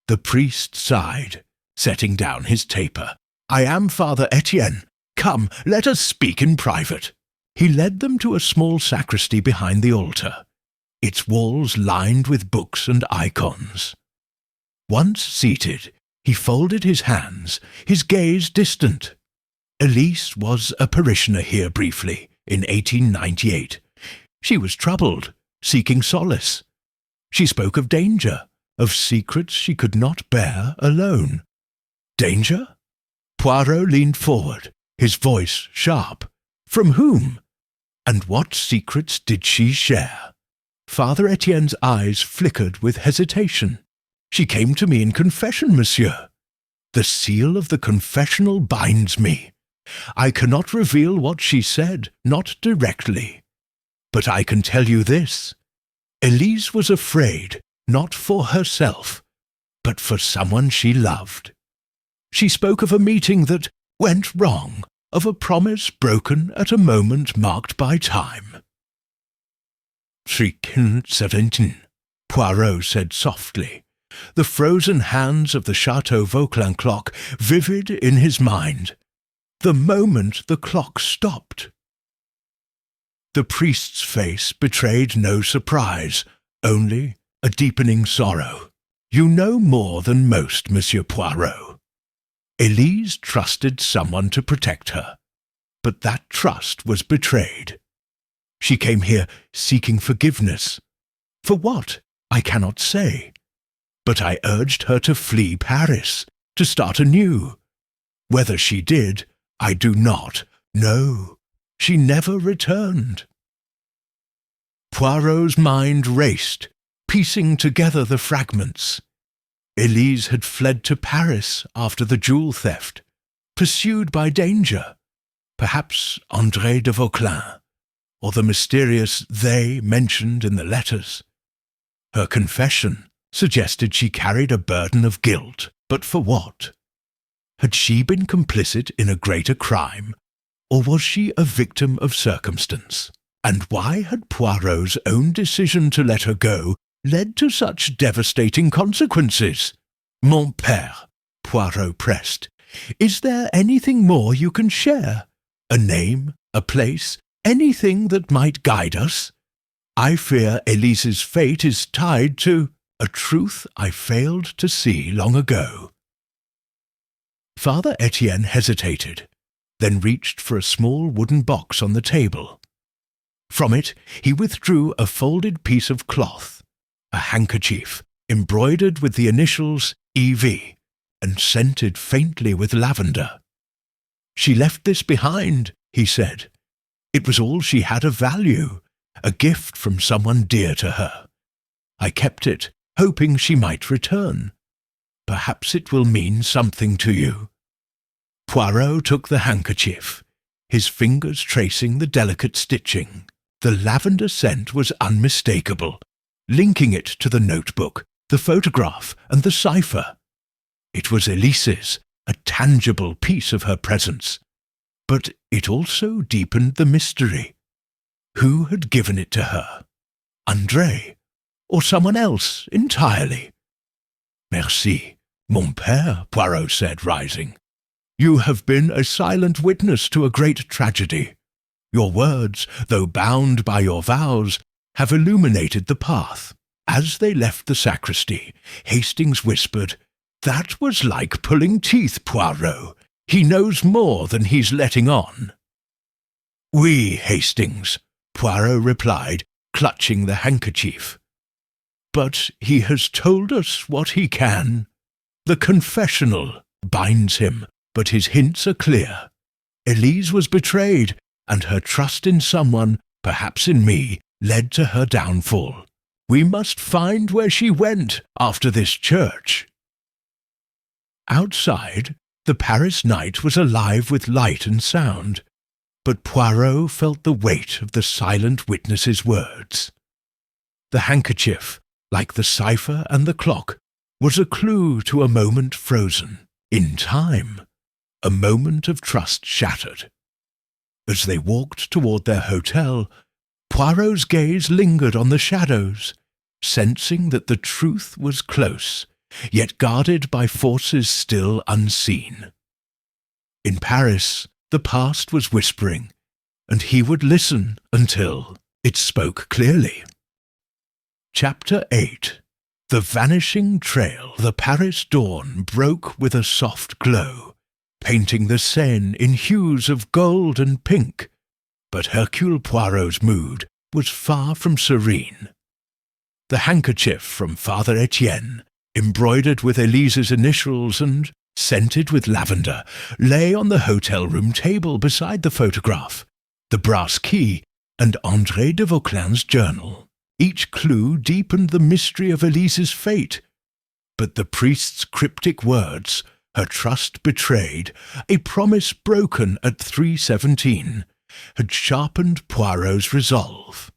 The priest sighed, setting down his taper. "I am Father Etienne. Come, let us speak in private." He led them to a small sacristy behind the altar, its walls lined with books and icons. Once seated, he folded his hands, his gaze distant. Élise was a parishioner here briefly, in 1898. She was troubled, seeking solace. She spoke of danger, of secrets she could not bear alone. Danger? Poirot leaned forward, his voice sharp. From whom? And what secrets did she share? Father Etienne's eyes flickered with hesitation. "She came to me in confession, monsieur. The seal of the confessional binds me. I cannot reveal what she said, not directly. But I can tell you this. Élise was afraid, not for herself, but for someone she loved. She spoke of a meeting that went wrong, of a promise broken at a moment marked by time. 17, Poirot said softly, the frozen hands of the Château Vauquelin clock vivid in his mind, the moment the clock stopped. The priest's face betrayed no surprise, only a deepening sorrow. You know more than most, Monsieur Poirot. Élise trusted someone to protect her, but that trust was betrayed. She came here seeking forgiveness. For what? I cannot say. But I urged her to flee Paris, to start anew. Whether she did, I do not know. She never returned. Poirot's mind raced, piecing together the fragments. Élise had fled to Paris after the jewel theft, pursued by danger. Perhaps André de Vauquelin, or the mysterious they mentioned in the letters. Her confession suggested she carried a burden of guilt, but for what? Had she been complicit in a greater crime, or was she a victim of circumstance? And why had Poirot's own decision to let her go led to such devastating consequences? Mon père, Poirot pressed, is there anything more you can share? A name, a place, anything that might guide us? I fear Élise's fate is tied to a truth I failed to see long ago. Father Etienne hesitated, then reached for a small wooden box on the table. From it he withdrew a folded piece of cloth, a handkerchief embroidered with the initials E.V. and scented faintly with lavender. She left this behind, he said. It was all she had of value, a gift from someone dear to her. I kept it, hoping she might return. Perhaps it will mean something to you. Poirot took the handkerchief, his fingers tracing the delicate stitching. The lavender scent was unmistakable, linking it to the notebook, the photograph, and the cipher. It was Élise's, a tangible piece of her presence. But it also deepened the mystery. Who had given it to her? André? Or someone else entirely? Merci, mon père, Poirot said, rising. You have been a silent witness to a great tragedy. Your words, though bound by your vows, have illuminated the path. As they left the sacristy, Hastings whispered, That was like pulling teeth, Poirot. He knows more than he's letting on. Oui, Hastings, Poirot replied, clutching the handkerchief. But he has told us what he can. The confessional binds him, but his hints are clear. Élise was betrayed, and her trust in someone, perhaps in me, led to her downfall. We must find where she went after this church. Outside, the Paris night was alive with light and sound, but Poirot felt the weight of the silent witness's words. The handkerchief, like the cipher and the clock, was a clue to a moment frozen, in time, a moment of trust shattered. As they walked toward their hotel, Poirot's gaze lingered on the shadows, sensing that the truth was close, yet guarded by forces still unseen. In Paris, the past was whispering, and he would listen until it spoke clearly. Chapter 8. The vanishing trail. The Paris dawn broke with a soft glow, painting the Seine in hues of gold and pink, but Hercule Poirot's mood was far from serene. The handkerchief from Father Etienne, embroidered with Élise's initials and scented with lavender, lay on the hotel room table beside the photograph, the brass key, and André de Vauquelin's journal. Each clue deepened the mystery of Élise's fate, but the priest's cryptic words her trust betrayed, a promise broken at 3:17, had sharpened Poirot's resolve.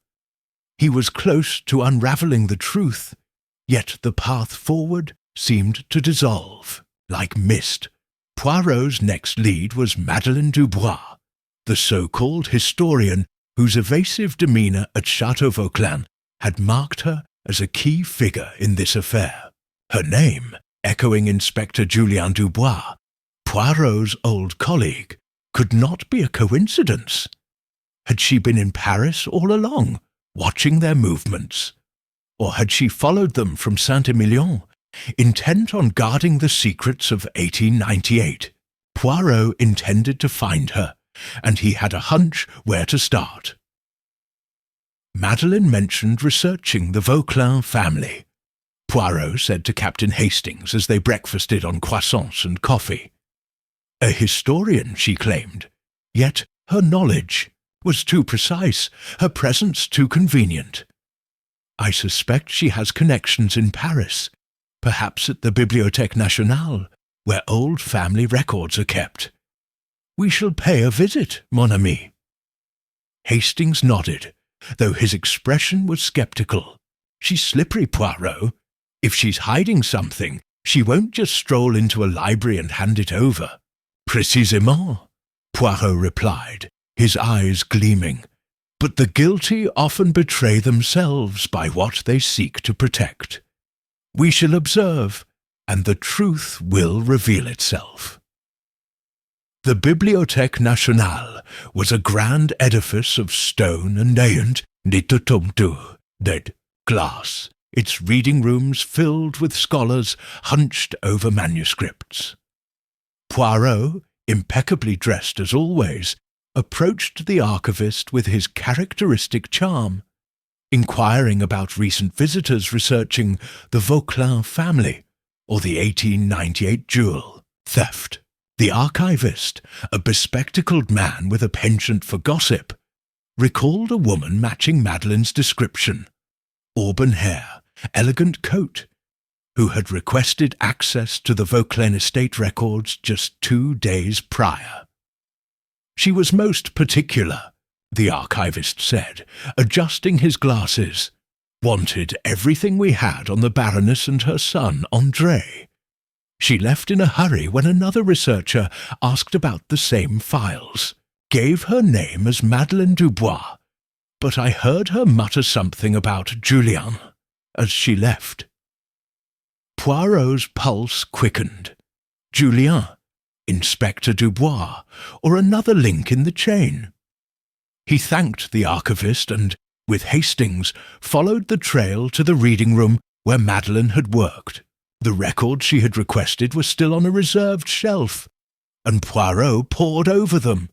He was close to unravelling the truth, yet the path forward seemed to dissolve, like mist. Poirot's next lead was Madeleine Dubois, the so-called historian whose evasive demeanour at Château Vauquelin had marked her as a key figure in this affair. Her name, echoing Inspector Julien Dubois, Poirot's old colleague, could not be a coincidence. Had she been in Paris all along, watching their movements? Or had she followed them from Saint-Emilion, intent on guarding the secrets of 1898? Poirot intended to find her, and he had a hunch where to start. Madeleine mentioned researching the Vauquelin family. Poirot said to Captain Hastings as they breakfasted on croissants and coffee. A historian, she claimed, yet her knowledge was too precise, her presence too convenient. I suspect she has connections in Paris, perhaps at the Bibliothèque Nationale, where old family records are kept. We shall pay a visit, mon ami. Hastings nodded, though his expression was sceptical. She's slippery, Poirot. If she's hiding something, she won't just stroll into a library and hand it over. Précisément, Poirot replied, his eyes gleaming. But the guilty often betray themselves by what they seek to protect. We shall observe, and the truth will reveal itself. The Bibliothèque Nationale was a grand edifice of stone and ayant, dead glass, its reading rooms filled with scholars hunched over manuscripts. Poirot, impeccably dressed as always, approached the archivist with his characteristic charm, inquiring about recent visitors researching the Vauquelin family or the 1898 jewel theft. The archivist, a bespectacled man with a penchant for gossip, recalled a woman matching Madeleine's description, auburn hair, elegant coat, who had requested access to the Vauquelin estate records just 2 days prior. She was most particular, the archivist said, adjusting his glasses, wanted everything we had on the Baroness and her son, André. She left in a hurry when another researcher asked about the same files, gave her name as Madeleine Dubois, but I heard her mutter something about Julien as she left. Poirot's pulse quickened. Julien, Inspector Dubois, or another link in the chain. He thanked the archivist and, with Hastings, followed the trail to the reading room where Madeleine had worked. The records she had requested were still on a reserved shelf, and Poirot pored over them,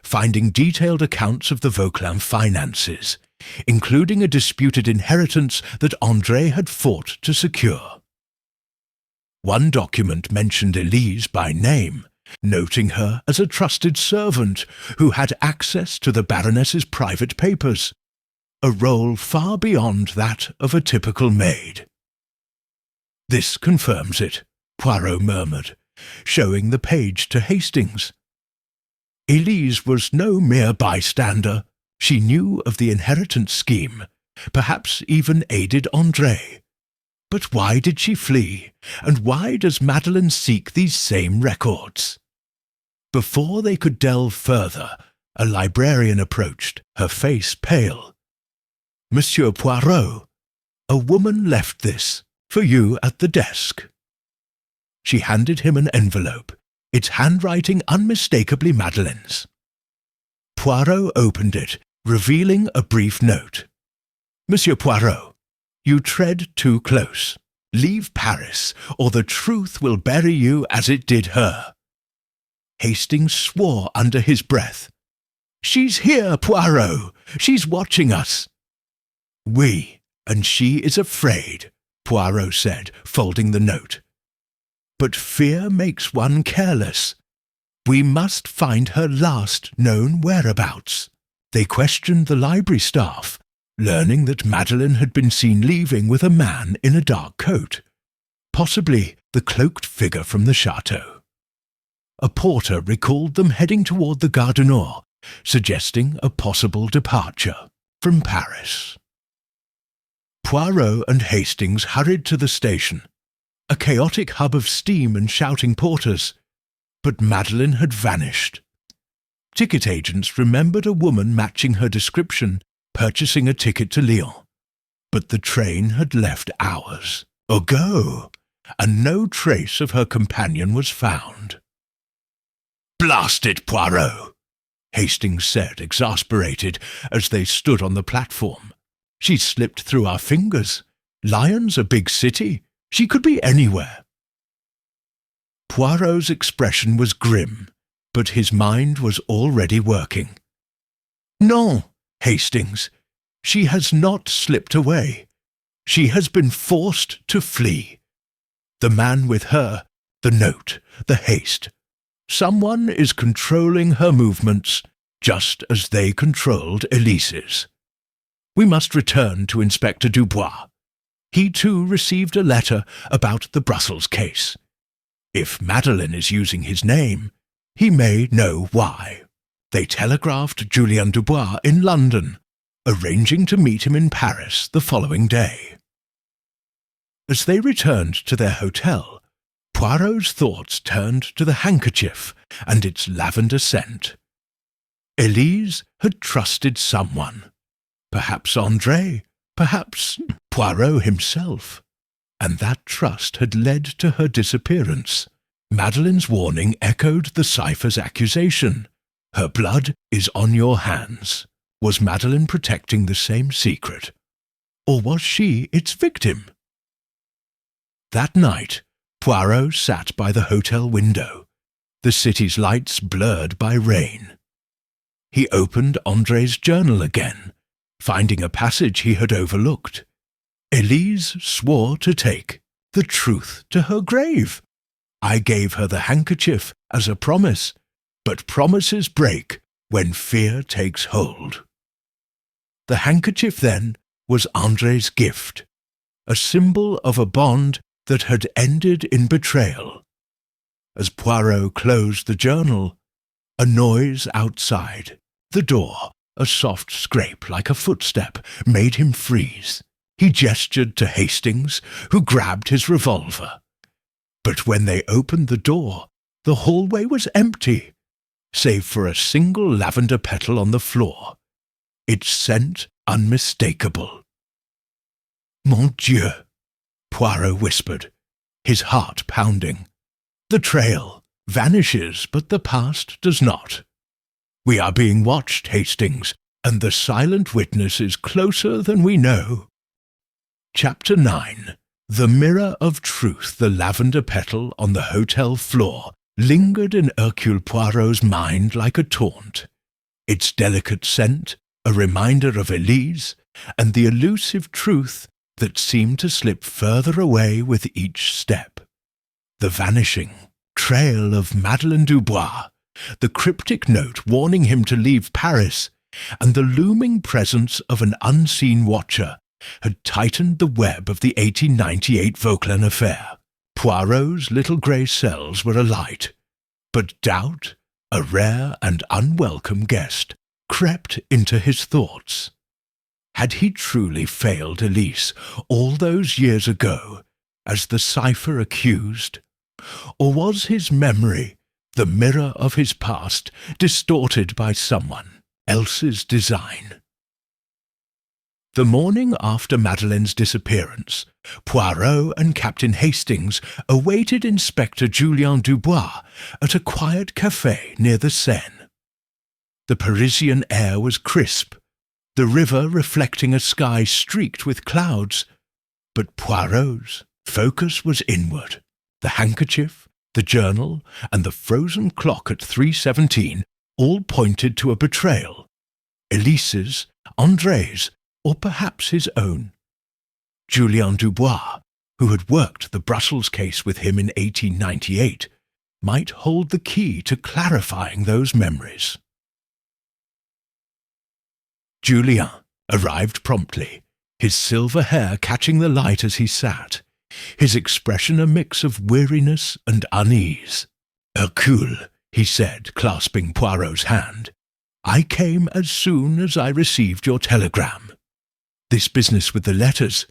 finding detailed accounts of the Vauquelin finances, including a disputed inheritance that André had fought to secure. One document mentioned Élise by name, noting her as a trusted servant who had access to the Baroness's private papers, a role far beyond that of a typical maid. This confirms it, Poirot murmured, showing the page to Hastings. Élise was no mere bystander. She knew of the inheritance scheme, perhaps even aided André. But why did she flee, and why does Madeleine seek these same records? Before they could delve further, a librarian approached, her face pale. Monsieur Poirot, a woman left this for you at the desk. She handed him an envelope, its handwriting unmistakably Madeleine's. Poirot opened it, revealing a brief note. Monsieur Poirot, you tread too close. Leave Paris, or the truth will bury you as it did her. Hastings swore under his breath. She's here, Poirot. She's watching us. Oui, and she is afraid, Poirot said, folding the note. But fear makes one careless. We must find her last known whereabouts. They questioned the library staff, learning that Madeleine had been seen leaving with a man in a dark coat, possibly the cloaked figure from the château. a porter recalled them heading toward the Gare du Nord, suggesting a possible departure from Paris. Poirot and Hastings hurried to the station, a chaotic hub of steam and shouting porters, but Madeleine had vanished. Ticket agents remembered a woman matching her description purchasing a ticket to Lyon, but the train had left hours ago, and no trace of her companion was found. "Blast it, Poirot!" Hastings said, exasperated, as they stood on the platform. "She slipped through our fingers. Lyon's a big city. She could be anywhere." Poirot's expression was grim, but his mind was already working. "No, Hastings, she has not slipped away. She has been forced to flee. The man with her, the note, the haste. Someone is controlling her movements, just as they controlled Élise's. We must return to Inspector Dubois. He too received a letter about the Brussels case. If Madeleine is using his name, he may know why. They telegraphed Julien Dubois in London, arranging to meet him in Paris the following day. As they returned to their hotel, Poirot's thoughts turned to the handkerchief and its lavender scent. Élise had trusted someone. Perhaps André, perhaps Poirot himself. And that trust had led to her disappearance. Madeleine's warning echoed the cipher's accusation. Her blood is on your hands. Was Madeleine protecting the same secret? Or was she its victim? That night, Poirot sat by the hotel window, the city's lights blurred by rain. He opened André's journal again, finding a passage he had overlooked. Élise swore to take the truth to her grave. I gave her the handkerchief as a promise, but promises break when fear takes hold. The handkerchief, then, was André's gift, a symbol of a bond that had ended in betrayal. As Poirot closed the journal, a noise outside the door, a soft scrape like a footstep, made him freeze. He gestured to Hastings, who grabbed his revolver. But when they opened the door, the hallway was empty, save for a single lavender petal on the floor, its scent unmistakable. "Mon Dieu," Poirot whispered, his heart pounding. "The trail vanishes, but the past does not. We are being watched, Hastings, and the silent witness is closer than we know." Chapter 9. The mirror of truth, the lavender petal on the hotel floor, lingered in Hercule Poirot's mind like a taunt. Its delicate scent, a reminder of Élise, and the elusive truth that seemed to slip further away with each step. The vanishing trail of Madeleine Dubois, the cryptic note warning him to leave Paris, and the looming presence of an unseen watcher had tightened the web of the 1898 Vauquelin affair. Poirot's little grey cells were alight, but doubt, a rare and unwelcome guest, crept into his thoughts. Had he truly failed Élise all those years ago, as the cipher accused? Or was his memory, the mirror of his past, distorted by someone else's design? The morning after Madeleine's disappearance, Poirot and Captain Hastings awaited Inspector Julien Dubois at a quiet café near the Seine. The Parisian air was crisp, the river reflecting a sky streaked with clouds, but Poirot's focus was inward. The handkerchief, the journal, and the frozen clock at 3:17 all pointed to a betrayal. Élise's, André's, or perhaps his own. Julien Dubois, who had worked the Brussels case with him in 1898, might hold the key to clarifying those memories. Julien arrived promptly, his silver hair catching the light as he sat, his expression a mix of weariness and unease. "Hercule," he said, clasping Poirot's hand. "I came as soon as I received your telegram. This business with the letters,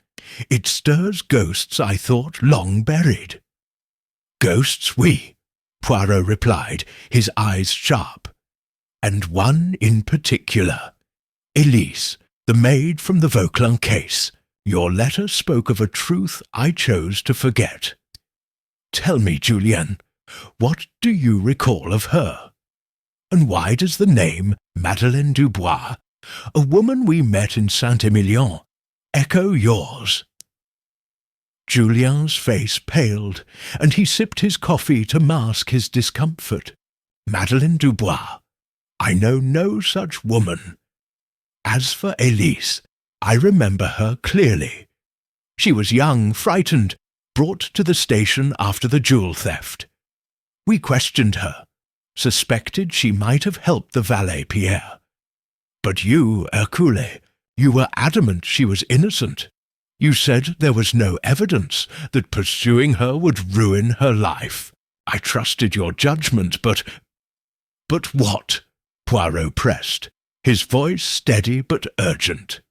it stirs ghosts I thought long buried." "Ghosts, oui," Poirot replied, his eyes sharp. "And one in particular. Élise, the maid from the Vauquelin case. Your letter spoke of a truth I chose to forget. Tell me, Julien, what do you recall of her? And why does the name Madeleine Dubois, a woman we met in Saint-Emilion, echo yours?" Julien's face paled, and he sipped his coffee to mask his discomfort. "Madeleine Dubois? I know no such woman. As for Élise, I remember her clearly. She was young, frightened, brought to the station after the jewel theft. We questioned her, suspected she might have helped the valet Pierre. But you, Hercule, you were adamant she was innocent. You said there was no evidence, that pursuing her would ruin her life. I trusted your judgment, but— "But what?" Poirot pressed, his voice steady but urgent.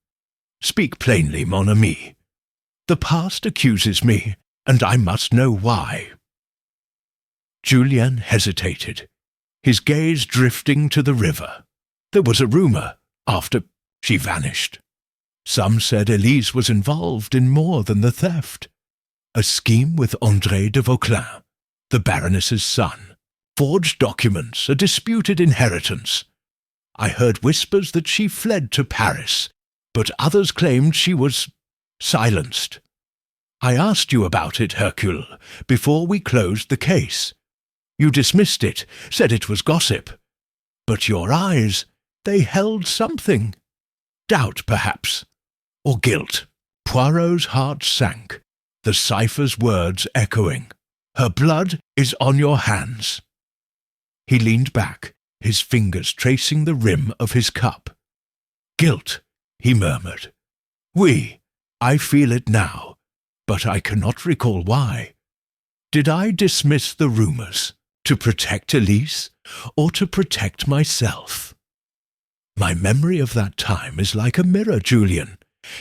"Speak plainly, mon ami. The past accuses me, and I must know why." Julien hesitated, his gaze drifting to the river. There was a rumour, after she vanished. Some said Élise was involved in more than the theft. A scheme with André de Vauquelin, the Baroness's son, forged documents, a disputed inheritance. I heard whispers that she fled to Paris, but others claimed she was silenced. I asked you about it, Hercule, before we closed the case. You dismissed it, said it was gossip. But your eyes, they held something. Doubt, perhaps, or guilt. Poirot's heart sank, the cipher's words echoing. Her blood is on your hands. He leaned back, his fingers tracing the rim of his cup. Guilt, he murmured. Oui, I feel it now, but I cannot recall why. Did I dismiss the rumours to protect Élise, or to protect myself? My memory of that time is like a mirror, Julien,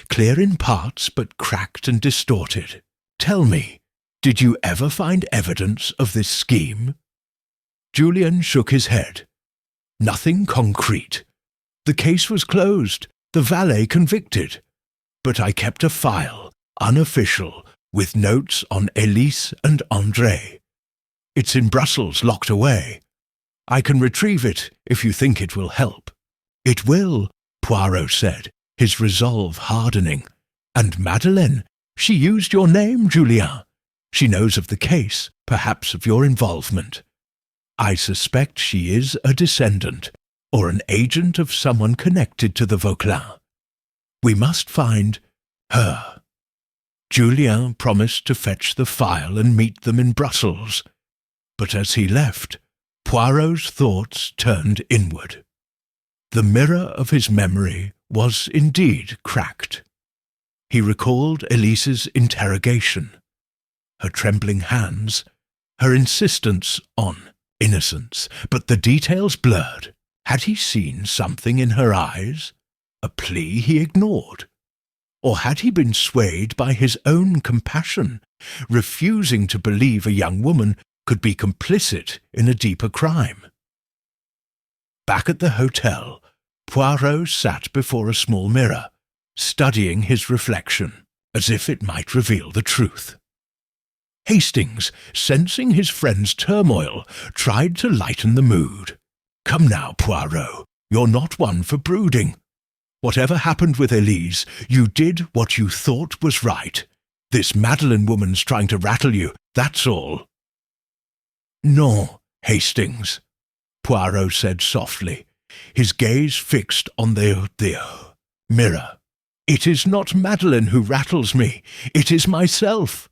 clear in parts but cracked and distorted. Tell me, did you ever find evidence of this scheme? Julien shook his head. Nothing concrete. The case was closed, the valet convicted. But I kept a file, unofficial, with notes on Élise and André. It's in Brussels, locked away. I can retrieve it if you think it will help. It will, Poirot said, his resolve hardening. And Madeleine, she used your name, Julien. She knows of the case, perhaps of your involvement. I suspect she is a descendant, or an agent of someone connected to the Vauquelin. We must find her. Julien promised to fetch the file and meet them in Brussels. But as he left, Poirot's thoughts turned inward. The mirror of his memory was indeed cracked. He recalled Élise's interrogation, her trembling hands, her insistence on innocence, but the details blurred. Had he seen something in her eyes, a plea he ignored? Or had he been swayed by his own compassion, refusing to believe a young woman could be complicit in a deeper crime? Back at the hotel, Poirot sat before a small mirror, studying his reflection, as if it might reveal the truth. Hastings, sensing his friend's turmoil, tried to lighten the mood. Come now, Poirot, you're not one for brooding. Whatever happened with Élise, you did what you thought was right. This Madeleine woman's trying to rattle you, that's all. No, Hastings, Poirot said softly, his gaze fixed on the mirror. It is not Madeleine who rattles me, it is myself.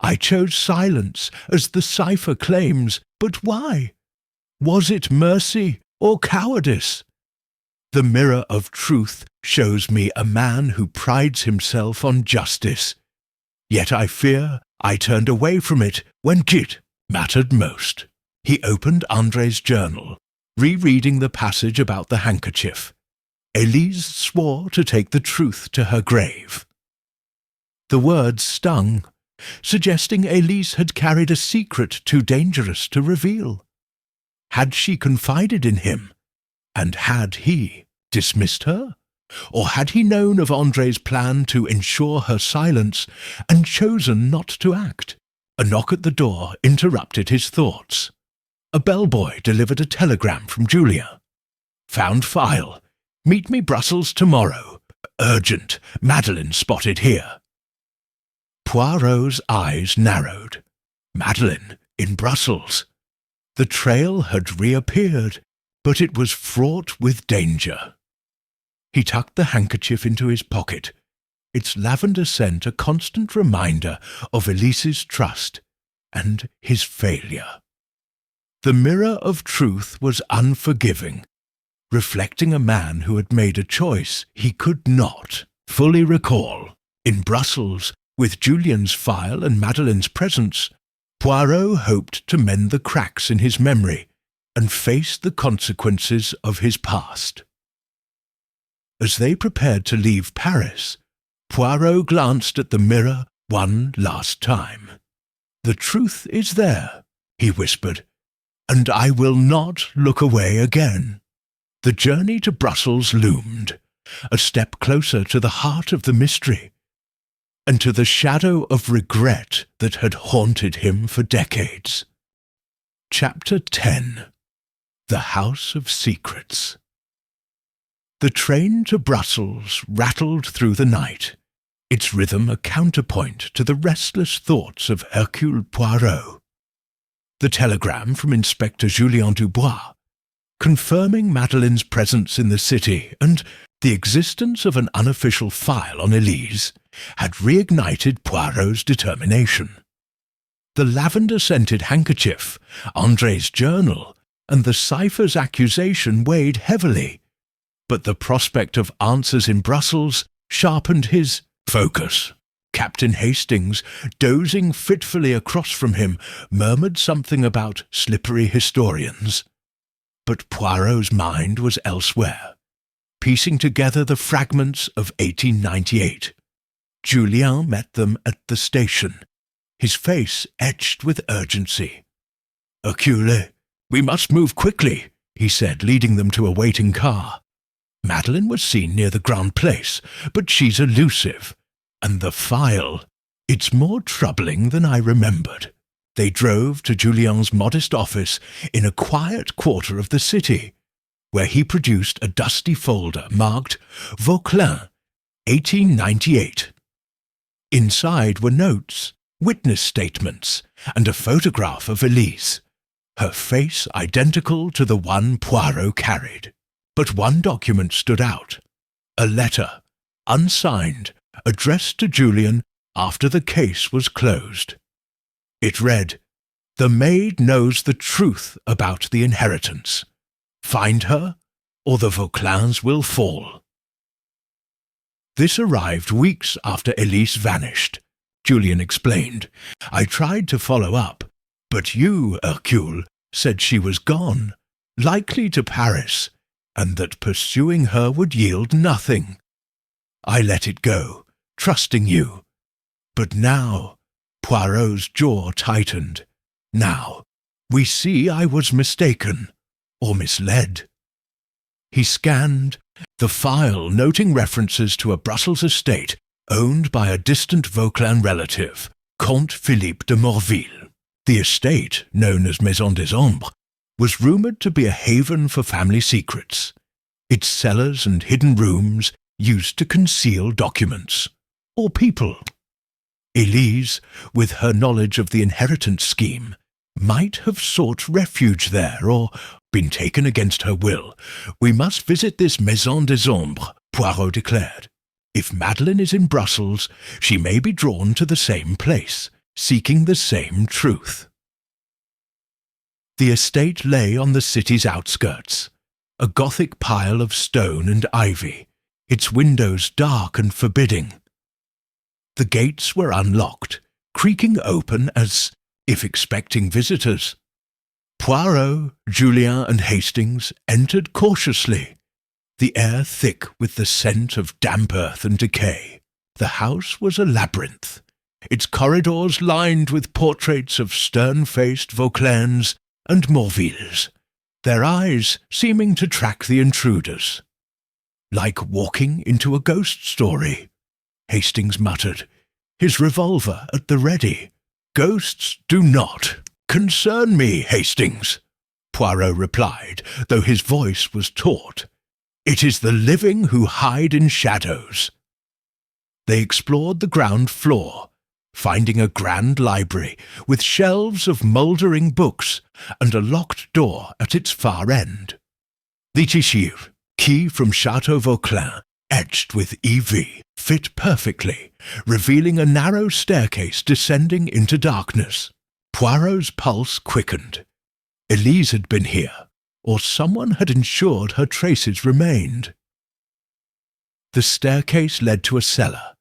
I chose silence, as the cipher claims, but why? Was it mercy or cowardice? The mirror of truth shows me a man who prides himself on justice. Yet I fear I turned away from it when it mattered most. He opened André's journal, rereading the passage about the handkerchief. Élise swore to take the truth to her grave. The words stung, suggesting Élise had carried a secret too dangerous to reveal. Had she confided in him, and had he dismissed her? Or had he known of André's plan to ensure her silence and chosen not to act? A knock at the door interrupted his thoughts. A bellboy delivered a telegram from Julia. Found file. Meet me Brussels tomorrow. Urgent. Madeleine spotted here. Poirot's eyes narrowed. Madeleine in Brussels. The trail had reappeared, but it was fraught with danger. He tucked the handkerchief into his pocket, its lavender scent a constant reminder of Élise's trust and his failure. The mirror of truth was unforgiving, reflecting a man who had made a choice he could not fully recall. In Brussels, with Julian's file and Madeleine's presence, Poirot hoped to mend the cracks in his memory and face the consequences of his past. As they prepared to leave Paris, Poirot glanced at the mirror one last time. "The truth is there," he whispered, "and I will not look away again." The journey to Brussels loomed, a step closer to the heart of the mystery, and to the shadow of regret that had haunted him for decades. Chapter 10. The House of Secrets. The train to Brussels rattled through the night, its rhythm a counterpoint to the restless thoughts of Hercule Poirot. The telegram from Inspector Julien Dubois, confirming Madeleine's presence in the city and the existence of an unofficial file on Élise, had reignited Poirot's determination. The lavender-scented handkerchief, André's journal, and the cipher's accusation weighed heavily, but the prospect of answers in Brussels sharpened his focus. Captain Hastings, dozing fitfully across from him, murmured something about slippery historians. But Poirot's mind was elsewhere, piecing together the fragments of 1898. Julien met them at the station, his face etched with urgency. "Hercule, we must move quickly," he said, leading them to a waiting car. Madeleine was seen near the Grand Place, but she's elusive. And the file, it's more troubling than I remembered. They drove to Julien's modest office in a quiet quarter of the city, where he produced a dusty folder marked Vauquelin, 1898. Inside were notes, witness statements, and a photograph of Élise, her face identical to the one Poirot carried. But one document stood out, a letter, unsigned, addressed to Julian after the case was closed. It read, "The maid knows the truth about the inheritance. Find her, or the Vauquelins will fall." This arrived weeks after Élise vanished, Julian explained. "I tried to follow up, but you, Hercule, said she was gone, likely to Paris, and that pursuing her would yield nothing. I let it go, trusting you. But now," Poirot's jaw tightened, "now, we see I was mistaken, or misled." He scanned the file, noting references to a Brussels estate owned by a distant Vauquelin relative, Comte Philippe de Morville. The estate, known as Maison des Ombres, was rumoured to be a haven for family secrets, its cellars and hidden rooms used to conceal documents or people. Élise, with her knowledge of the inheritance scheme, might have sought refuge there or been taken against her will. "We must visit this Maison des Ombres," Poirot declared. "If Madeleine is in Brussels, she may be drawn to the same place, seeking the same truth." The estate lay on the city's outskirts, a Gothic pile of stone and ivy, its windows dark and forbidding. The gates were unlocked, creaking open as if expecting visitors. Poirot, Julien, and Hastings entered cautiously, the air thick with the scent of damp earth and decay. The house was a labyrinth, its corridors lined with portraits of stern-faced Vauquelins and Morvilles, their eyes seeming to track the intruders. "Like walking into a ghost story," Hastings muttered, his revolver at the ready. "Ghosts do not concern me, Hastings," Poirot replied, though his voice was taut. "It is the living who hide in shadows." They explored the ground floor, finding a grand library with shelves of mouldering books and a locked door at its far end. The Tichir, key from Château Vauquelin, etched with EV, fit perfectly, revealing a narrow staircase descending into darkness. Poirot's pulse quickened. Élise had been here, or someone had ensured her traces remained. The staircase led to a cellar,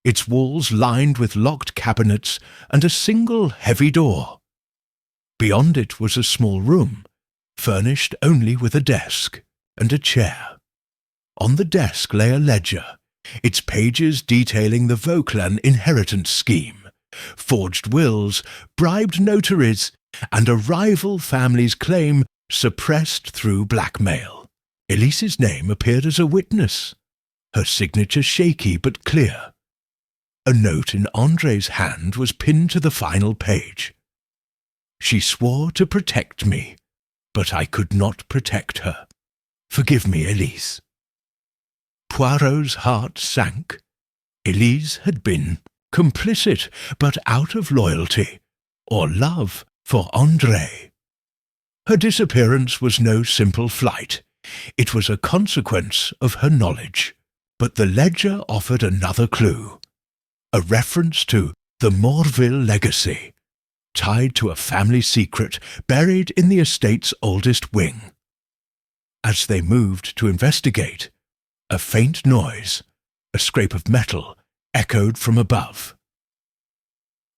its walls lined with locked cabinets and a single heavy door. Beyond it was a small room, furnished only with a desk and a chair. On the desk lay a ledger, its pages detailing the Vauquelin inheritance scheme, forged wills, bribed notaries, and a rival family's claim suppressed through blackmail. Elise's name appeared as a witness, her signature shaky but clear. A note in André's hand was pinned to the final page. "She swore to protect me, but I could not protect her. Forgive me, Élise." Poirot's heart sank. Élise had been complicit, but out of loyalty or love for André. Her disappearance was no simple flight. It was a consequence of her knowledge. But the ledger offered another clue, a reference to the Morville legacy, tied to a family secret buried in the estate's oldest wing. As they moved to investigate, a faint noise, a scrape of metal, echoed from above.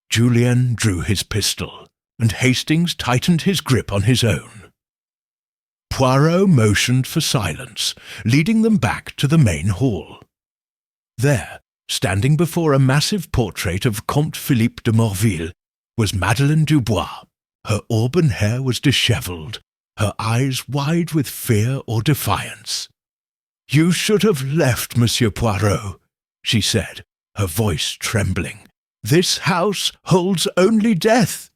Julien drew his pistol, and Hastings tightened his grip on his own. Poirot motioned for silence, leading them back to the main hall. There, standing before a massive portrait of Comte Philippe de Morville, was Madeleine Dubois. Her auburn hair was dishevelled, her eyes wide with fear or defiance. "You should have left, Monsieur Poirot," she said, her voice trembling. "This house holds only death."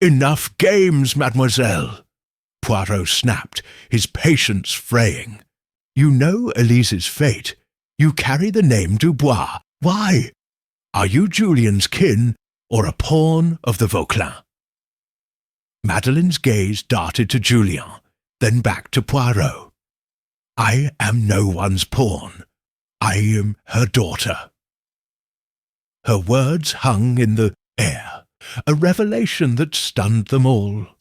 "Enough games, mademoiselle," Poirot snapped, his patience fraying. "You know Elise's fate. You carry the name Dubois. Why? Are you Julien's kin, or a pawn of the Vauquelin?" Madeleine's gaze darted to Julien, then back to Poirot. "I am no one's pawn. I am her daughter." Her words hung in the air, a revelation that stunned them all.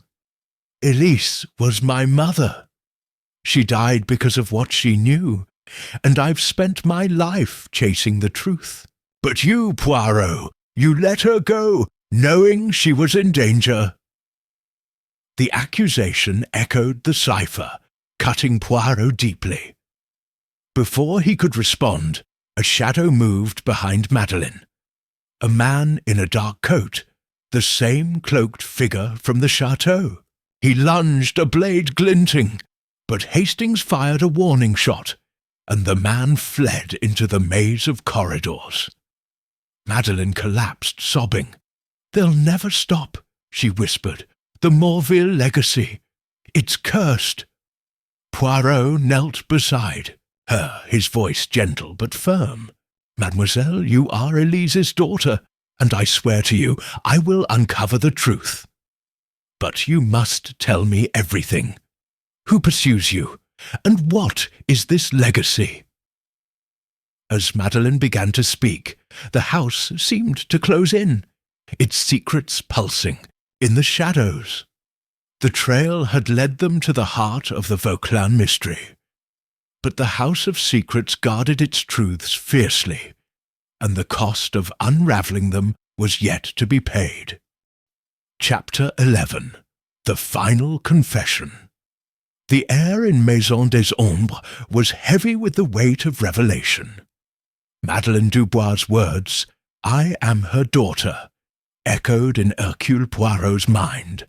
"Élise was my mother. She died because of what she knew, and I've spent my life chasing the truth. But you, Poirot, you let her go, knowing she was in danger." The accusation echoed the cipher, cutting Poirot deeply. Before he could respond, a shadow moved behind Madeleine. A man in a dark coat, the same cloaked figure from the château. He lunged, a blade glinting, but Hastings fired a warning shot, and the man fled into the maze of corridors. Madeleine collapsed, sobbing. "They'll never stop," she whispered. "The Morville legacy. It's cursed." Poirot knelt beside her, his voice gentle but firm. "Mademoiselle, you are Elise's daughter, and I swear to you I will uncover the truth. But you must tell me everything. Who pursues you? And what is this legacy?" As Madeleine began to speak, the house seemed to close in, its secrets pulsing in the shadows. The trail had led them to the heart of the Vauquelin mystery. But the House of Secrets guarded its truths fiercely, and the cost of unravelling them was yet to be paid. Chapter 11. The final confession. The air in Maison des Ombres was heavy with the weight of revelation. Madeleine Dubois' words, "I am her daughter," echoed in Hercule Poirot's mind,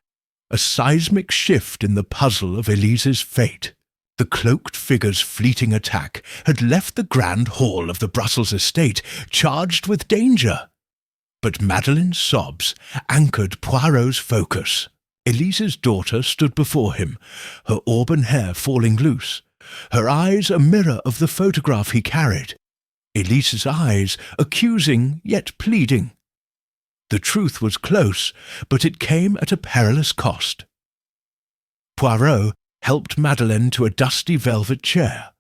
a seismic shift in the puzzle of Élise's fate. The cloaked figure's fleeting attack had left the grand hall of the Brussels estate charged with danger. But Madeleine's sobs anchored Poirot's focus. Élise's daughter stood before him, her auburn hair falling loose, her eyes a mirror of the photograph he carried, Élise's eyes accusing yet pleading. The truth was close, but it came at a perilous cost. Poirot helped Madeleine to a dusty velvet chair,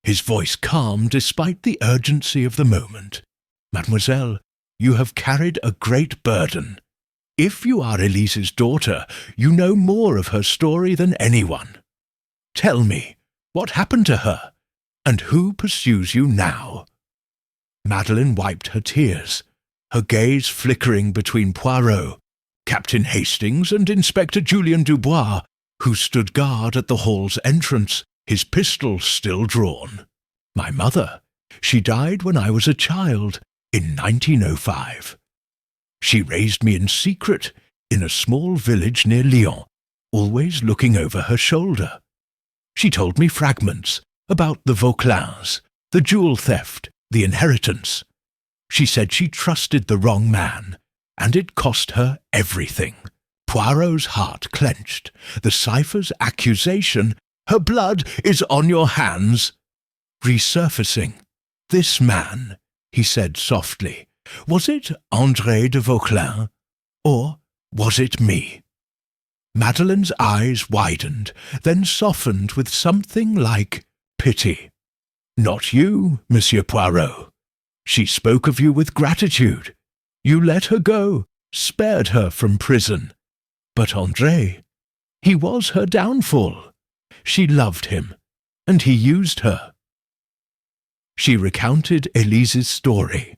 his voice calm despite the urgency of the moment. "Mademoiselle, you have carried a great burden. If you are Élise's daughter, you know more of her story than anyone. Tell me, what happened to her, and who pursues you now?" Madeleine wiped her tears, her gaze flickering between Poirot, Captain Hastings, and Inspector Julien Dubois, who stood guard at the hall's entrance, his pistol still drawn. "My mother. She died when I was a child, in 1905. She raised me in secret in a small village near Lyon, always looking over her shoulder. She told me fragments about the Vauquelins, the jewel theft, the inheritance. She said she trusted the wrong man, and it cost her everything." Poirot's heart clenched. The cipher's accusation, "Her blood is on your hands," resurfacing. "This man," he said softly, "was it André de Vauquelin, or was it me?" Madeleine's eyes widened, then softened with something like pity. "Not you, Monsieur Poirot. She spoke of you with gratitude. You let her go, spared her from prison. But André, he was her downfall. She loved him, and he used her." She recounted Élise's story,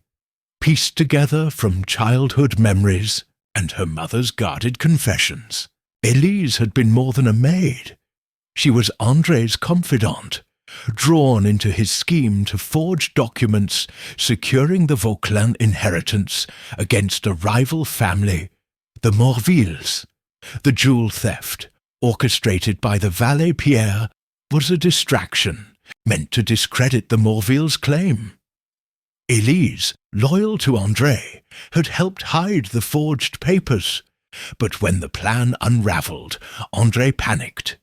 pieced together from childhood memories and her mother's guarded confessions. Élise had been more than a maid. She was André's confidant, drawn into his scheme to forge documents securing the Vauquelin inheritance against a rival family, the Morvilles. The jewel theft, orchestrated by the valet Pierre, was a distraction meant to discredit the Morvilles' claim. Élise, loyal to André, had helped hide the forged papers, but when the plan unravelled, André panicked.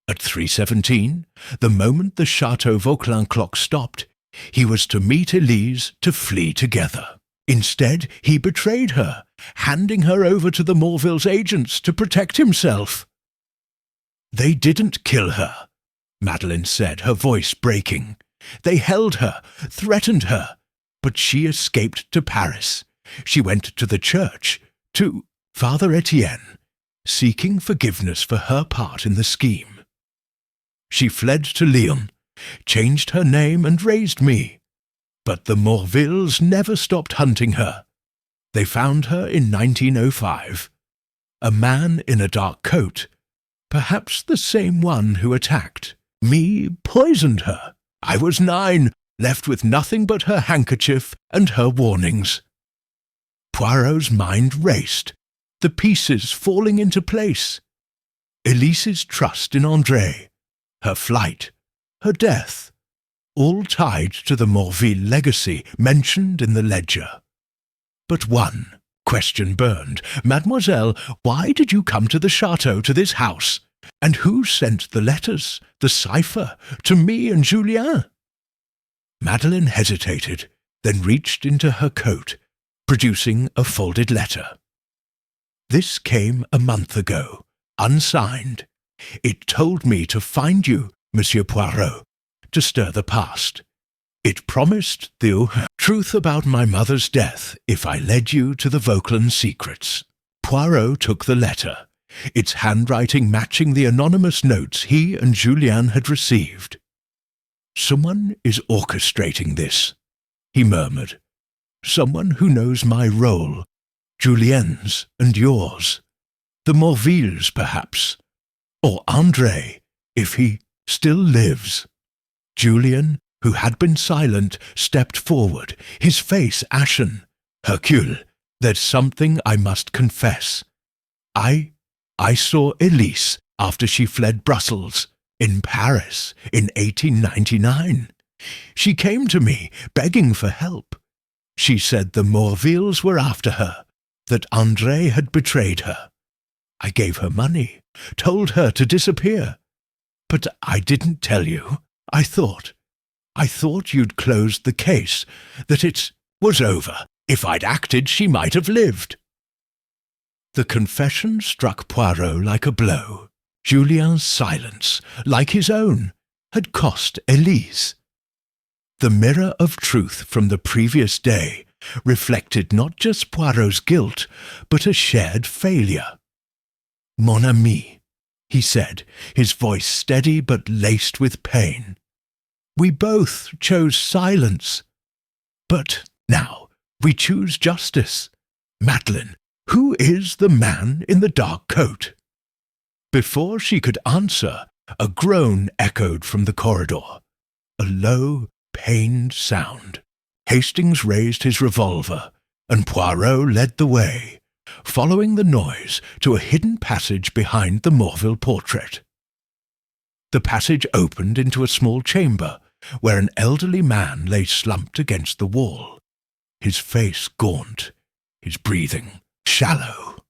At 3:17, the moment the Château Vauquelin clock stopped, he was to meet Élise to flee together. Instead, he betrayed her, handing her over to the Morvilles' agents to protect himself. "They didn't kill her," Madeleine said, her voice breaking. "They held her, threatened her, but she escaped to Paris. She went to the church, to Father Etienne, seeking forgiveness for her part in the scheme. She fled to Lyon, changed her name and raised me. But the Morvilles never stopped hunting her. They found her in 1905. A man in a dark coat, perhaps the same one who attacked me, poisoned her. I was 9, left with nothing but her handkerchief and her warnings." Poirot's mind raced, the pieces falling into place. Élise's trust in André, her flight, her death, all tied to the Morville legacy mentioned in the ledger. But one question burned. "Mademoiselle, why did you come to the château, to this house? And who sent the letters, the cipher, to me and Julien?" Madeleine hesitated, then reached into her coat, producing a folded letter. "This came a month ago, unsigned. It told me to find you, Monsieur Poirot, to stir the past. It promised the truth about my mother's death if I led you to the Vauquelin secrets." Poirot took the letter, its handwriting matching the anonymous notes he and Julien had received. "Someone is orchestrating this," he murmured. "Someone who knows my role, Julien's and yours. The Morvilles, perhaps. Or André, if he still lives. Julian, who had been silent, stepped forward, his face ashen. Hercule, there's something I must confess. I saw Élise after she fled Brussels, in Paris, in 1899. She came to me, begging for help. She said the Morvilles were after her, that André had betrayed her. I gave her money, told her to disappear. But I didn't tell you. I thought you'd closed the case, that it was over. If I'd acted, she might have lived. The confession struck Poirot like a blow. Julien's silence, like his own, had cost Élise. The mirror of truth from the previous day reflected not just Poirot's guilt, but a shared failure. "Mon ami," he said, his voice steady but laced with pain. "We both chose silence. But now we choose justice. Madeleine, who is the man in the dark coat?" Before she could answer, a groan echoed from the corridor. A low, pained sound. Hastings raised his revolver, and Poirot led the way, following the noise to a hidden passage behind the Morville portrait. The passage opened into a small chamber, where an elderly man lay slumped against the wall, his face gaunt, his breathing shallow.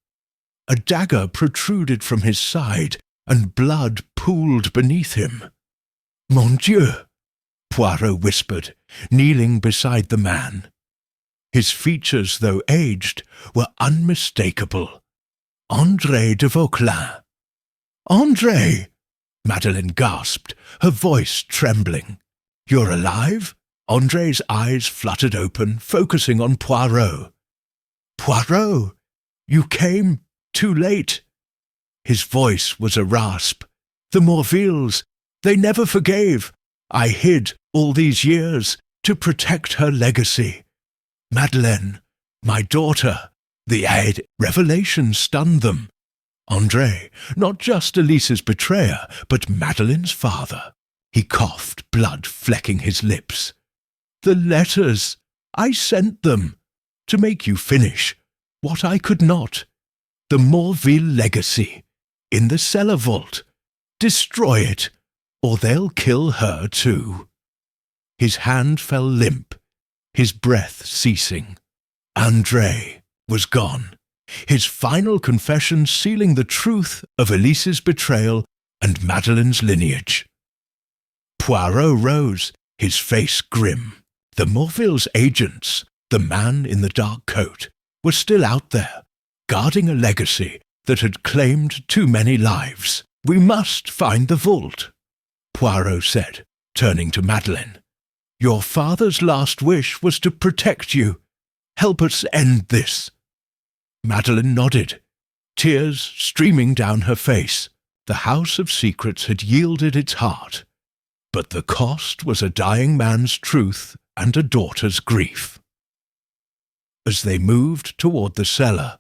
A dagger protruded from his side, and blood pooled beneath him. "Mon Dieu!" Poirot whispered, kneeling beside the man. His features, though aged, were unmistakable. André de Vauquelin. "André!" Madeleine gasped, her voice trembling. "You're alive?" André's eyes fluttered open, focusing on Poirot. "Poirot, you came too late." His voice was a rasp. "The Morvilles, they never forgave. I hid all these years to protect her legacy. Madeleine, my daughter, the aid revelation stunned them. André, not just Élise's betrayer, but Madeleine's father." He coughed, blood flecking his lips. "The letters, I sent them, to make you finish what I could not. The Morville legacy, in the cellar vault. Destroy it, or they'll kill her too." His hand fell limp, his breath ceasing. André was gone, his final confession sealing the truth of Élise's betrayal and Madeleine's lineage. Poirot rose, his face grim. The Morville's agents, the man in the dark coat, were still out there, guarding a legacy that had claimed too many lives. "We must find the vault," Poirot said, turning to Madeleine. "Your father's last wish was to protect you. Help us end this." Madeleine nodded, tears streaming down her face. The House of Secrets had yielded its heart, but the cost was a dying man's truth and a daughter's grief. As they moved toward the cellar,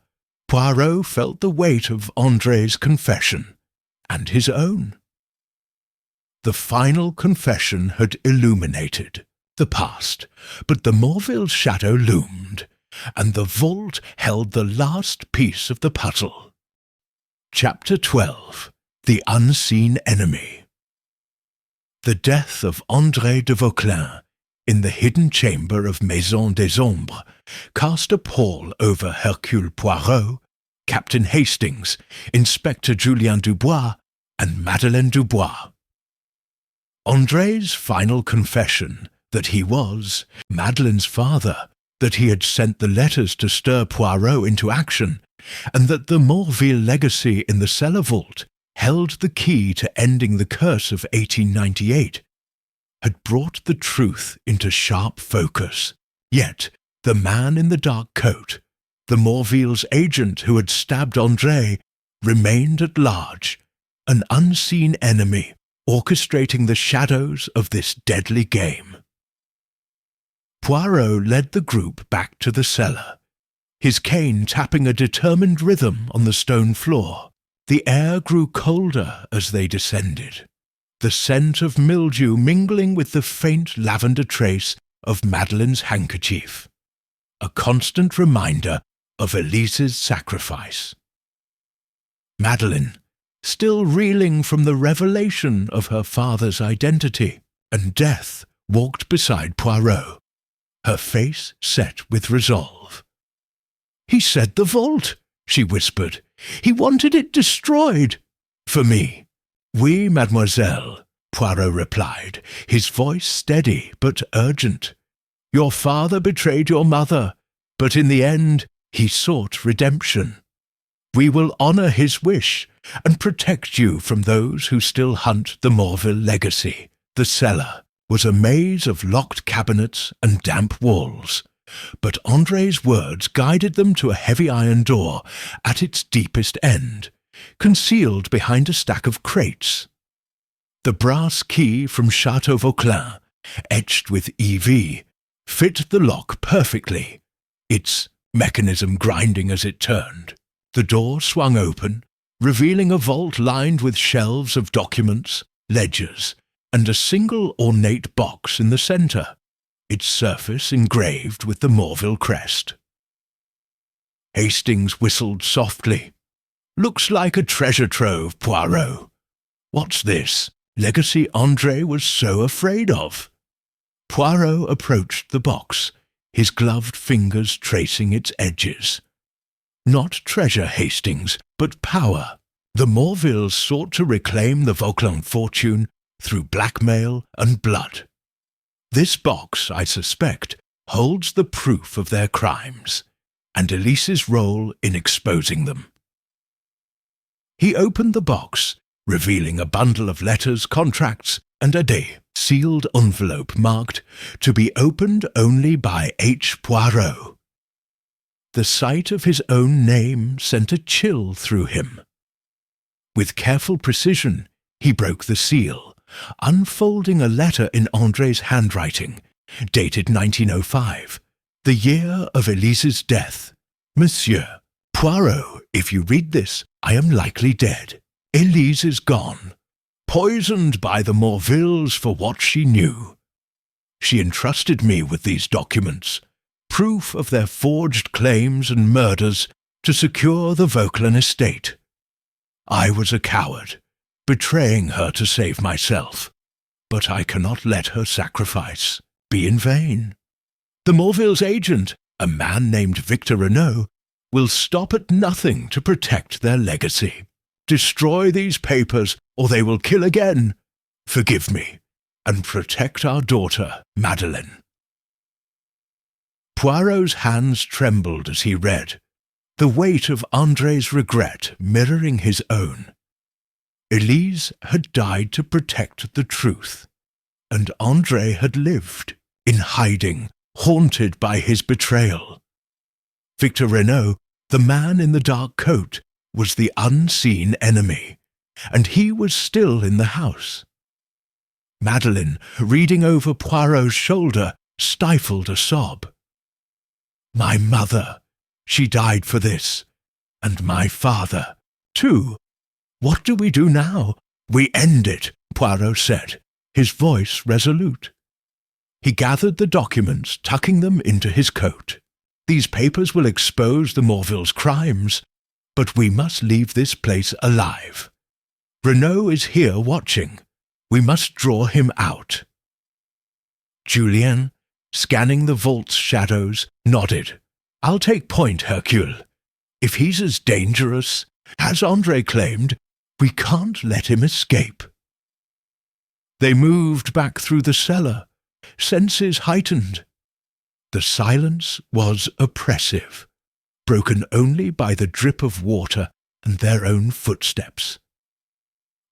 Poirot felt the weight of André's confession, and his own. The final confession had illuminated the past, but the Morville shadow loomed, and the vault held the last piece of the puzzle. Chapter 12. The Unseen Enemy. The death of André de Vauquelin in the hidden chamber of Maison des Ombres cast a pall over Hercule Poirot, Captain Hastings, Inspector Julien Dubois, and Madeleine Dubois. André's final confession that he was Madeleine's father, that he had sent the letters to stir Poirot into action, and that the Morville legacy in the cellar vault held the key to ending the curse of 1898, had brought the truth into sharp focus. Yet the man in the dark coat, the Morville's agent who had stabbed André, remained at large, an unseen enemy orchestrating the shadows of this deadly game. Poirot led the group back to the cellar. his cane tapping a determined rhythm on the stone floor. The air grew colder as they descended, the scent of mildew mingling with the faint lavender trace of Madeleine's handkerchief, a constant reminder of Élise's sacrifice. Madeleine, still reeling from the revelation of her father's identity and death, walked beside Poirot, her face set with resolve. "He said the vault," she whispered. "He wanted it destroyed." "For me." "Oui, mademoiselle," Poirot replied, his voice steady but urgent. "Your father betrayed your mother, but in the end he sought redemption. We will honour his wish and protect you from those who still hunt the Morville legacy." The cellar was a maze of locked cabinets and damp walls, but André's words guided them to a heavy iron door at its deepest end, concealed behind a stack of crates. The brass key from Château Vauquelin, etched with EV, fit the lock perfectly, its mechanism grinding as it turned. The door swung open, revealing a vault lined with shelves of documents, ledgers, and a single ornate box in the centre, its surface engraved with the Morville crest. Hastings whistled softly. "Looks like a treasure trove, Poirot. What's this legacy André was so afraid of?" Poirot approached the box, his gloved fingers tracing its edges. "Not treasure, Hastings, but power. The Morvilles sought to reclaim the Vauquelin fortune through blackmail and blood. This box, I suspect, holds the proof of their crimes, and Élise's role in exposing them." He opened the box, revealing a bundle of letters, contracts, and a sealed envelope marked "To be opened only by H. Poirot." The sight of his own name sent a chill through him. With careful precision, he broke the seal, unfolding a letter in André's handwriting, dated 1905, the year of Élise's death. "Monsieur Poirot, if you read this, I am likely dead. Élise is gone, poisoned by the Morvilles for what she knew. She entrusted me with these documents, proof of their forged claims and murders, to secure the Vauquelin estate. I was a coward, betraying her to save myself, but I cannot let her sacrifice be in vain. The Morville's agent, a man named Victor Renaud, will stop at nothing to protect their legacy. Destroy these papers, or they will kill again. Forgive me, and protect our daughter, Madeleine." Poirot's hands trembled as he read, the weight of André's regret mirroring his own. Élise had died to protect the truth, and André had lived, in hiding, haunted by his betrayal. Victor Renaud, the man in the dark coat, was the unseen enemy, and he was still in the house. Madeleine, reading over Poirot's shoulder, stifled a sob. "My mother, she died for this, and my father, too. What do we do now?" "We end it," Poirot said, his voice resolute. He gathered the documents, tucking them into his coat. "These papers will expose the Morville's crimes, but we must leave this place alive. Renaud is here watching. We must draw him out." Julien, scanning the vault's shadows, nodded. "I'll take point, Hercule. If he's as dangerous, as André claimed, we can't let him escape." They moved back through the cellar, senses heightened. The silence was oppressive, broken only by the drip of water and their own footsteps.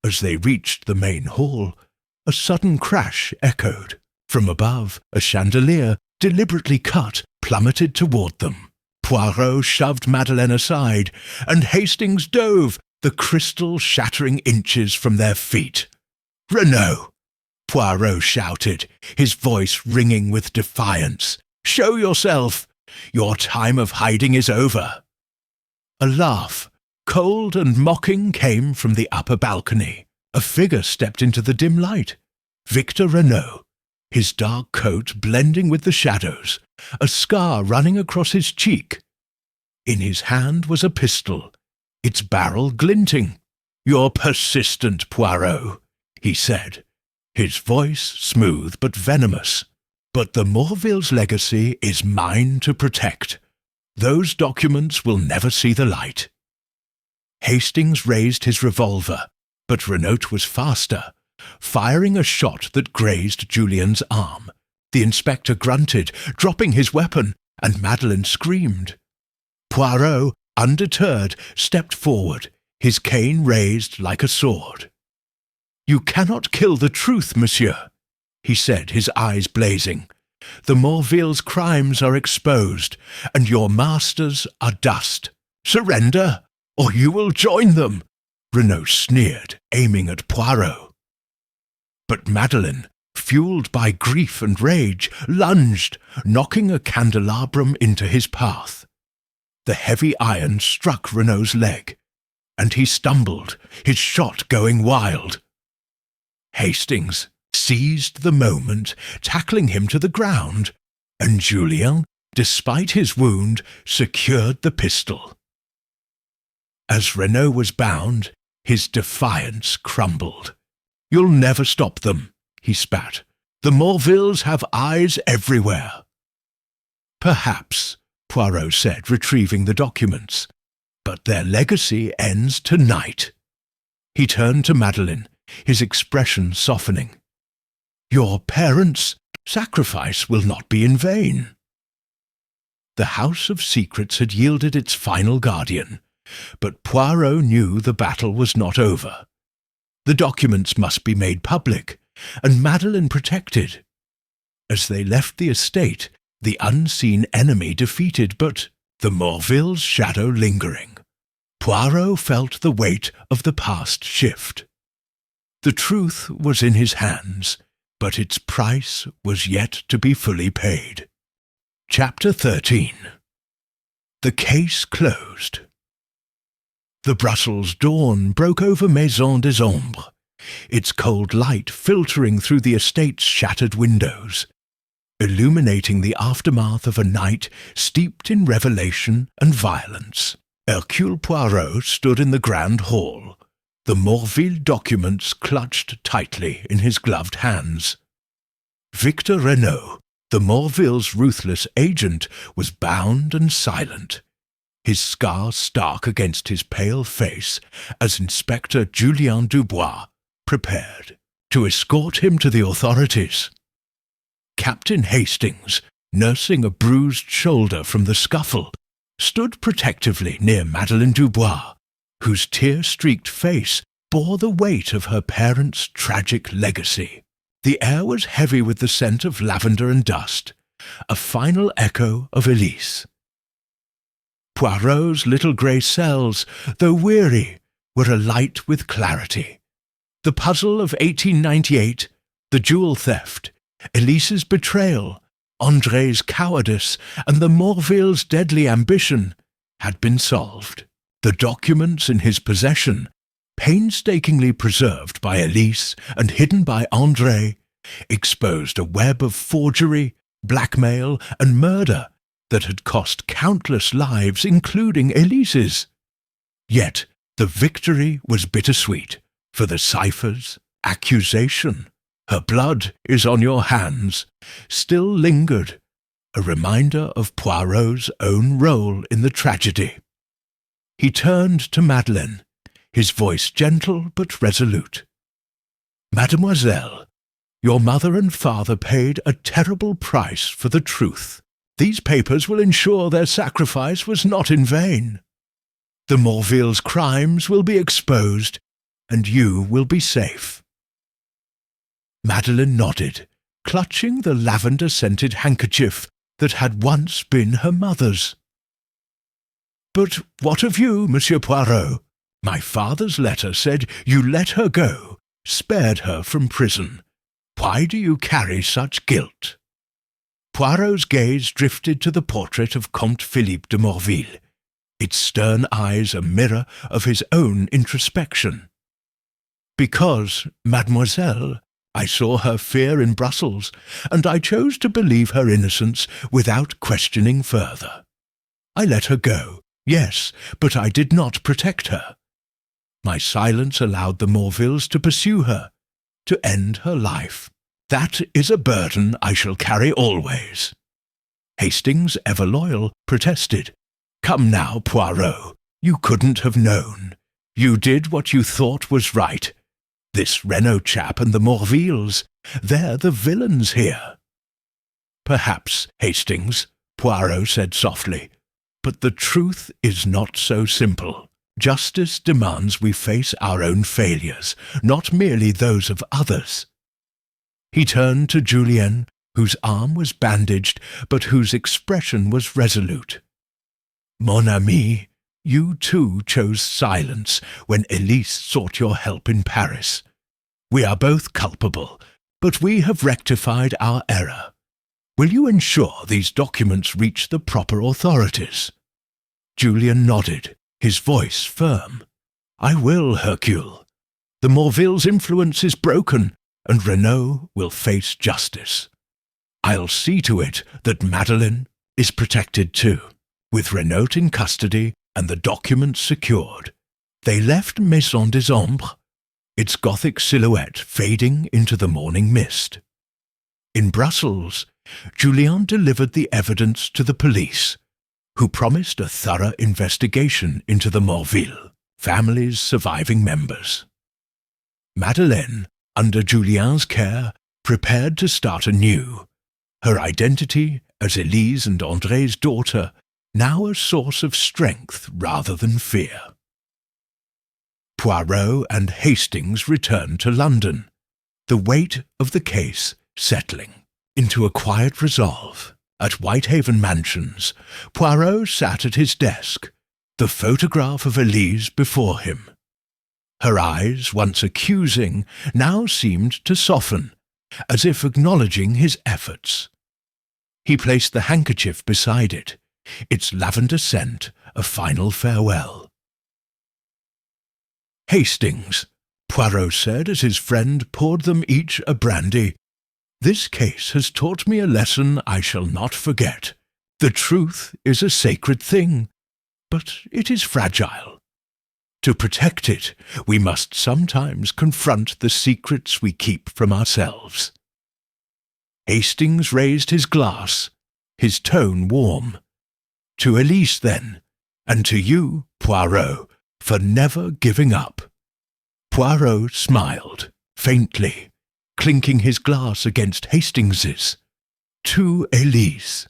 As they reached the main hall, a sudden crash echoed. From above, a chandelier, deliberately cut, plummeted toward them. Poirot shoved Madeleine aside, and Hastings dove, the crystal shattering inches from their feet. "Renaud!" Poirot shouted, his voice ringing with defiance. "Show yourself! Your time of hiding is over." A laugh, cold and mocking, came from the upper balcony. A figure stepped into the dim light. Victor Renaud, his dark coat blending with the shadows, a scar running across his cheek. In his hand was a pistol, its barrel glinting. "You're persistent, Poirot," he said, his voice smooth but venomous. "But the Morvilles' legacy is mine to protect. Those documents will never see the light." Hastings raised his revolver, but Renaud was faster, firing a shot that grazed Julian's arm. The inspector grunted, dropping his weapon, and Madeleine screamed. Poirot, undeterred, stepped forward, his cane raised like a sword. "You cannot kill the truth, monsieur," he said, his eyes blazing. "The Morvilles' crimes are exposed, and your masters are dust. Surrender, or you will join them," Renaud sneered, aiming at Poirot. But Madeleine, fueled by grief and rage, lunged, knocking a candelabrum into his path. The heavy iron struck Renaud's leg, and he stumbled, his shot going wild. Hastings seized the moment, tackling him to the ground, and Julien, despite his wound, secured the pistol. As Renaud was bound, his defiance crumbled. "You'll never stop them," he spat. "The Morvilles have eyes everywhere." "Perhaps," Poirot said, retrieving the documents, "but their legacy ends tonight." He turned to Madeleine, his expression softening. "Your parents' sacrifice will not be in vain." The House of Secrets had yielded its final guardian, but Poirot knew the battle was not over. The documents must be made public, and Madeleine protected. As they left the estate, the unseen enemy defeated, but the Morvilles' shadow lingering. Poirot felt the weight of the past shift. The truth was in his hands, but its price was yet to be fully paid. Chapter 13. The case closed. The Brussels dawn broke over Maison des Ombres, its cold light filtering through the estate's shattered windows, illuminating the aftermath of a night steeped in revelation and violence. Hercule Poirot stood in the grand hall, the Morville documents clutched tightly in his gloved hands. Victor Renaud, the Morvilles' ruthless agent, was bound and silent, his scar stark against his pale face as Inspector Julien Dubois prepared to escort him to the authorities. Captain Hastings, nursing a bruised shoulder from the scuffle, stood protectively near Madeleine Dubois, whose tear-streaked face bore the weight of her parents' tragic legacy. The air was heavy with the scent of lavender and dust, a final echo of Élise. Poirot's little grey cells, though weary, were alight with clarity. The puzzle of 1898, the jewel theft, Élise's betrayal, André's cowardice, and the Morvilles' deadly ambition had been solved. The documents in his possession, painstakingly preserved by Élise and hidden by André, exposed a web of forgery, blackmail, and murder that had cost countless lives, including Élise's. Yet the victory was bittersweet, for the ciphers, accusation, "Her blood is on your hands," still lingered, a reminder of Poirot's own role in the tragedy. He turned to Madeleine, his voice gentle but resolute. "Mademoiselle, your mother and father paid a terrible price for the truth. These papers will ensure their sacrifice was not in vain. The Morvilles' crimes will be exposed, and you will be safe." Madeleine nodded, clutching the lavender-scented handkerchief that had once been her mother's. "But what of you, Monsieur Poirot? My father's letter said you let her go, spared her from prison. Why do you carry such guilt?" Poirot's gaze drifted to the portrait of Comte Philippe de Morville, its stern eyes a mirror of his own introspection. "Because, mademoiselle, I saw her fear in Brussels, and I chose to believe her innocence without questioning further. I let her go, yes, but I did not protect her. My silence allowed the Morvilles to pursue her, to end her life. That is a burden I shall carry always." Hastings, ever loyal, protested. "Come now, Poirot, you couldn't have known. You did what you thought was right. This Renault chap and the Morvilles, they're the villains here." "Perhaps, Hastings," Poirot said softly, "but the truth is not so simple. Justice demands we face our own failures, not merely those of others." He turned to Julien, whose arm was bandaged, but whose expression was resolute. "Mon ami, you too chose silence when Élise sought your help in Paris. We are both culpable, but we have rectified our error. Will you ensure these documents reach the proper authorities?" Julien nodded, his voice firm. "I will, Hercule. The Morville's influence is broken, and Renault will face justice. I'll see to it that Madeleine is protected too. With Renault in custody and the documents secured, they left Maison des Ombres, its Gothic silhouette fading into the morning mist. In Brussels, Julien delivered the evidence to the police, who promised a thorough investigation into the Morville family's surviving members. Madeleine, under Julien's care, prepared to start anew, her identity as Élise and André's daughter now a source of strength rather than fear. Poirot and Hastings returned to London, the weight of the case settling into a quiet resolve. At Whitehaven Mansions, Poirot sat at his desk, the photograph of Élise before him. Her eyes, once accusing, now seemed to soften, as if acknowledging his efforts. He placed the handkerchief beside it, its lavender scent a final farewell. "Hastings," Poirot said as his friend poured them each a brandy, "this case has taught me a lesson I shall not forget. The truth is a sacred thing, but it is fragile. To protect it, we must sometimes confront the secrets we keep from ourselves." Hastings raised his glass, his tone warm. "To Élise, then, and to you, Poirot, for never giving up." Poirot smiled, faintly, clinking his glass against Hastings's. "To Élise,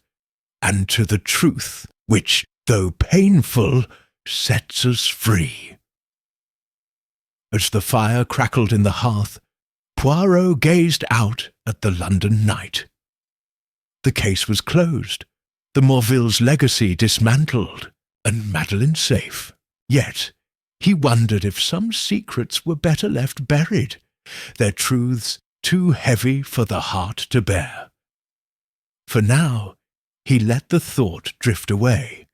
and to the truth which, though painful, sets us free." As the fire crackled in the hearth, Poirot gazed out at the London night. The case was closed, the Morvilles' legacy dismantled, and Madeleine safe. Yet he wondered if some secrets were better left buried, their truths too heavy for the heart to bear. For now, he let the thought drift away,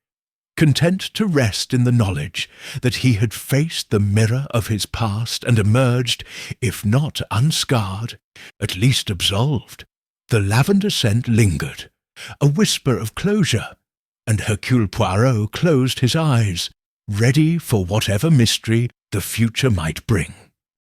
content to rest in the knowledge that he had faced the mirror of his past and emerged, if not unscarred, at least absolved. The lavender scent lingered, a whisper of closure, and Hercule Poirot closed his eyes, ready for whatever mystery the future might bring.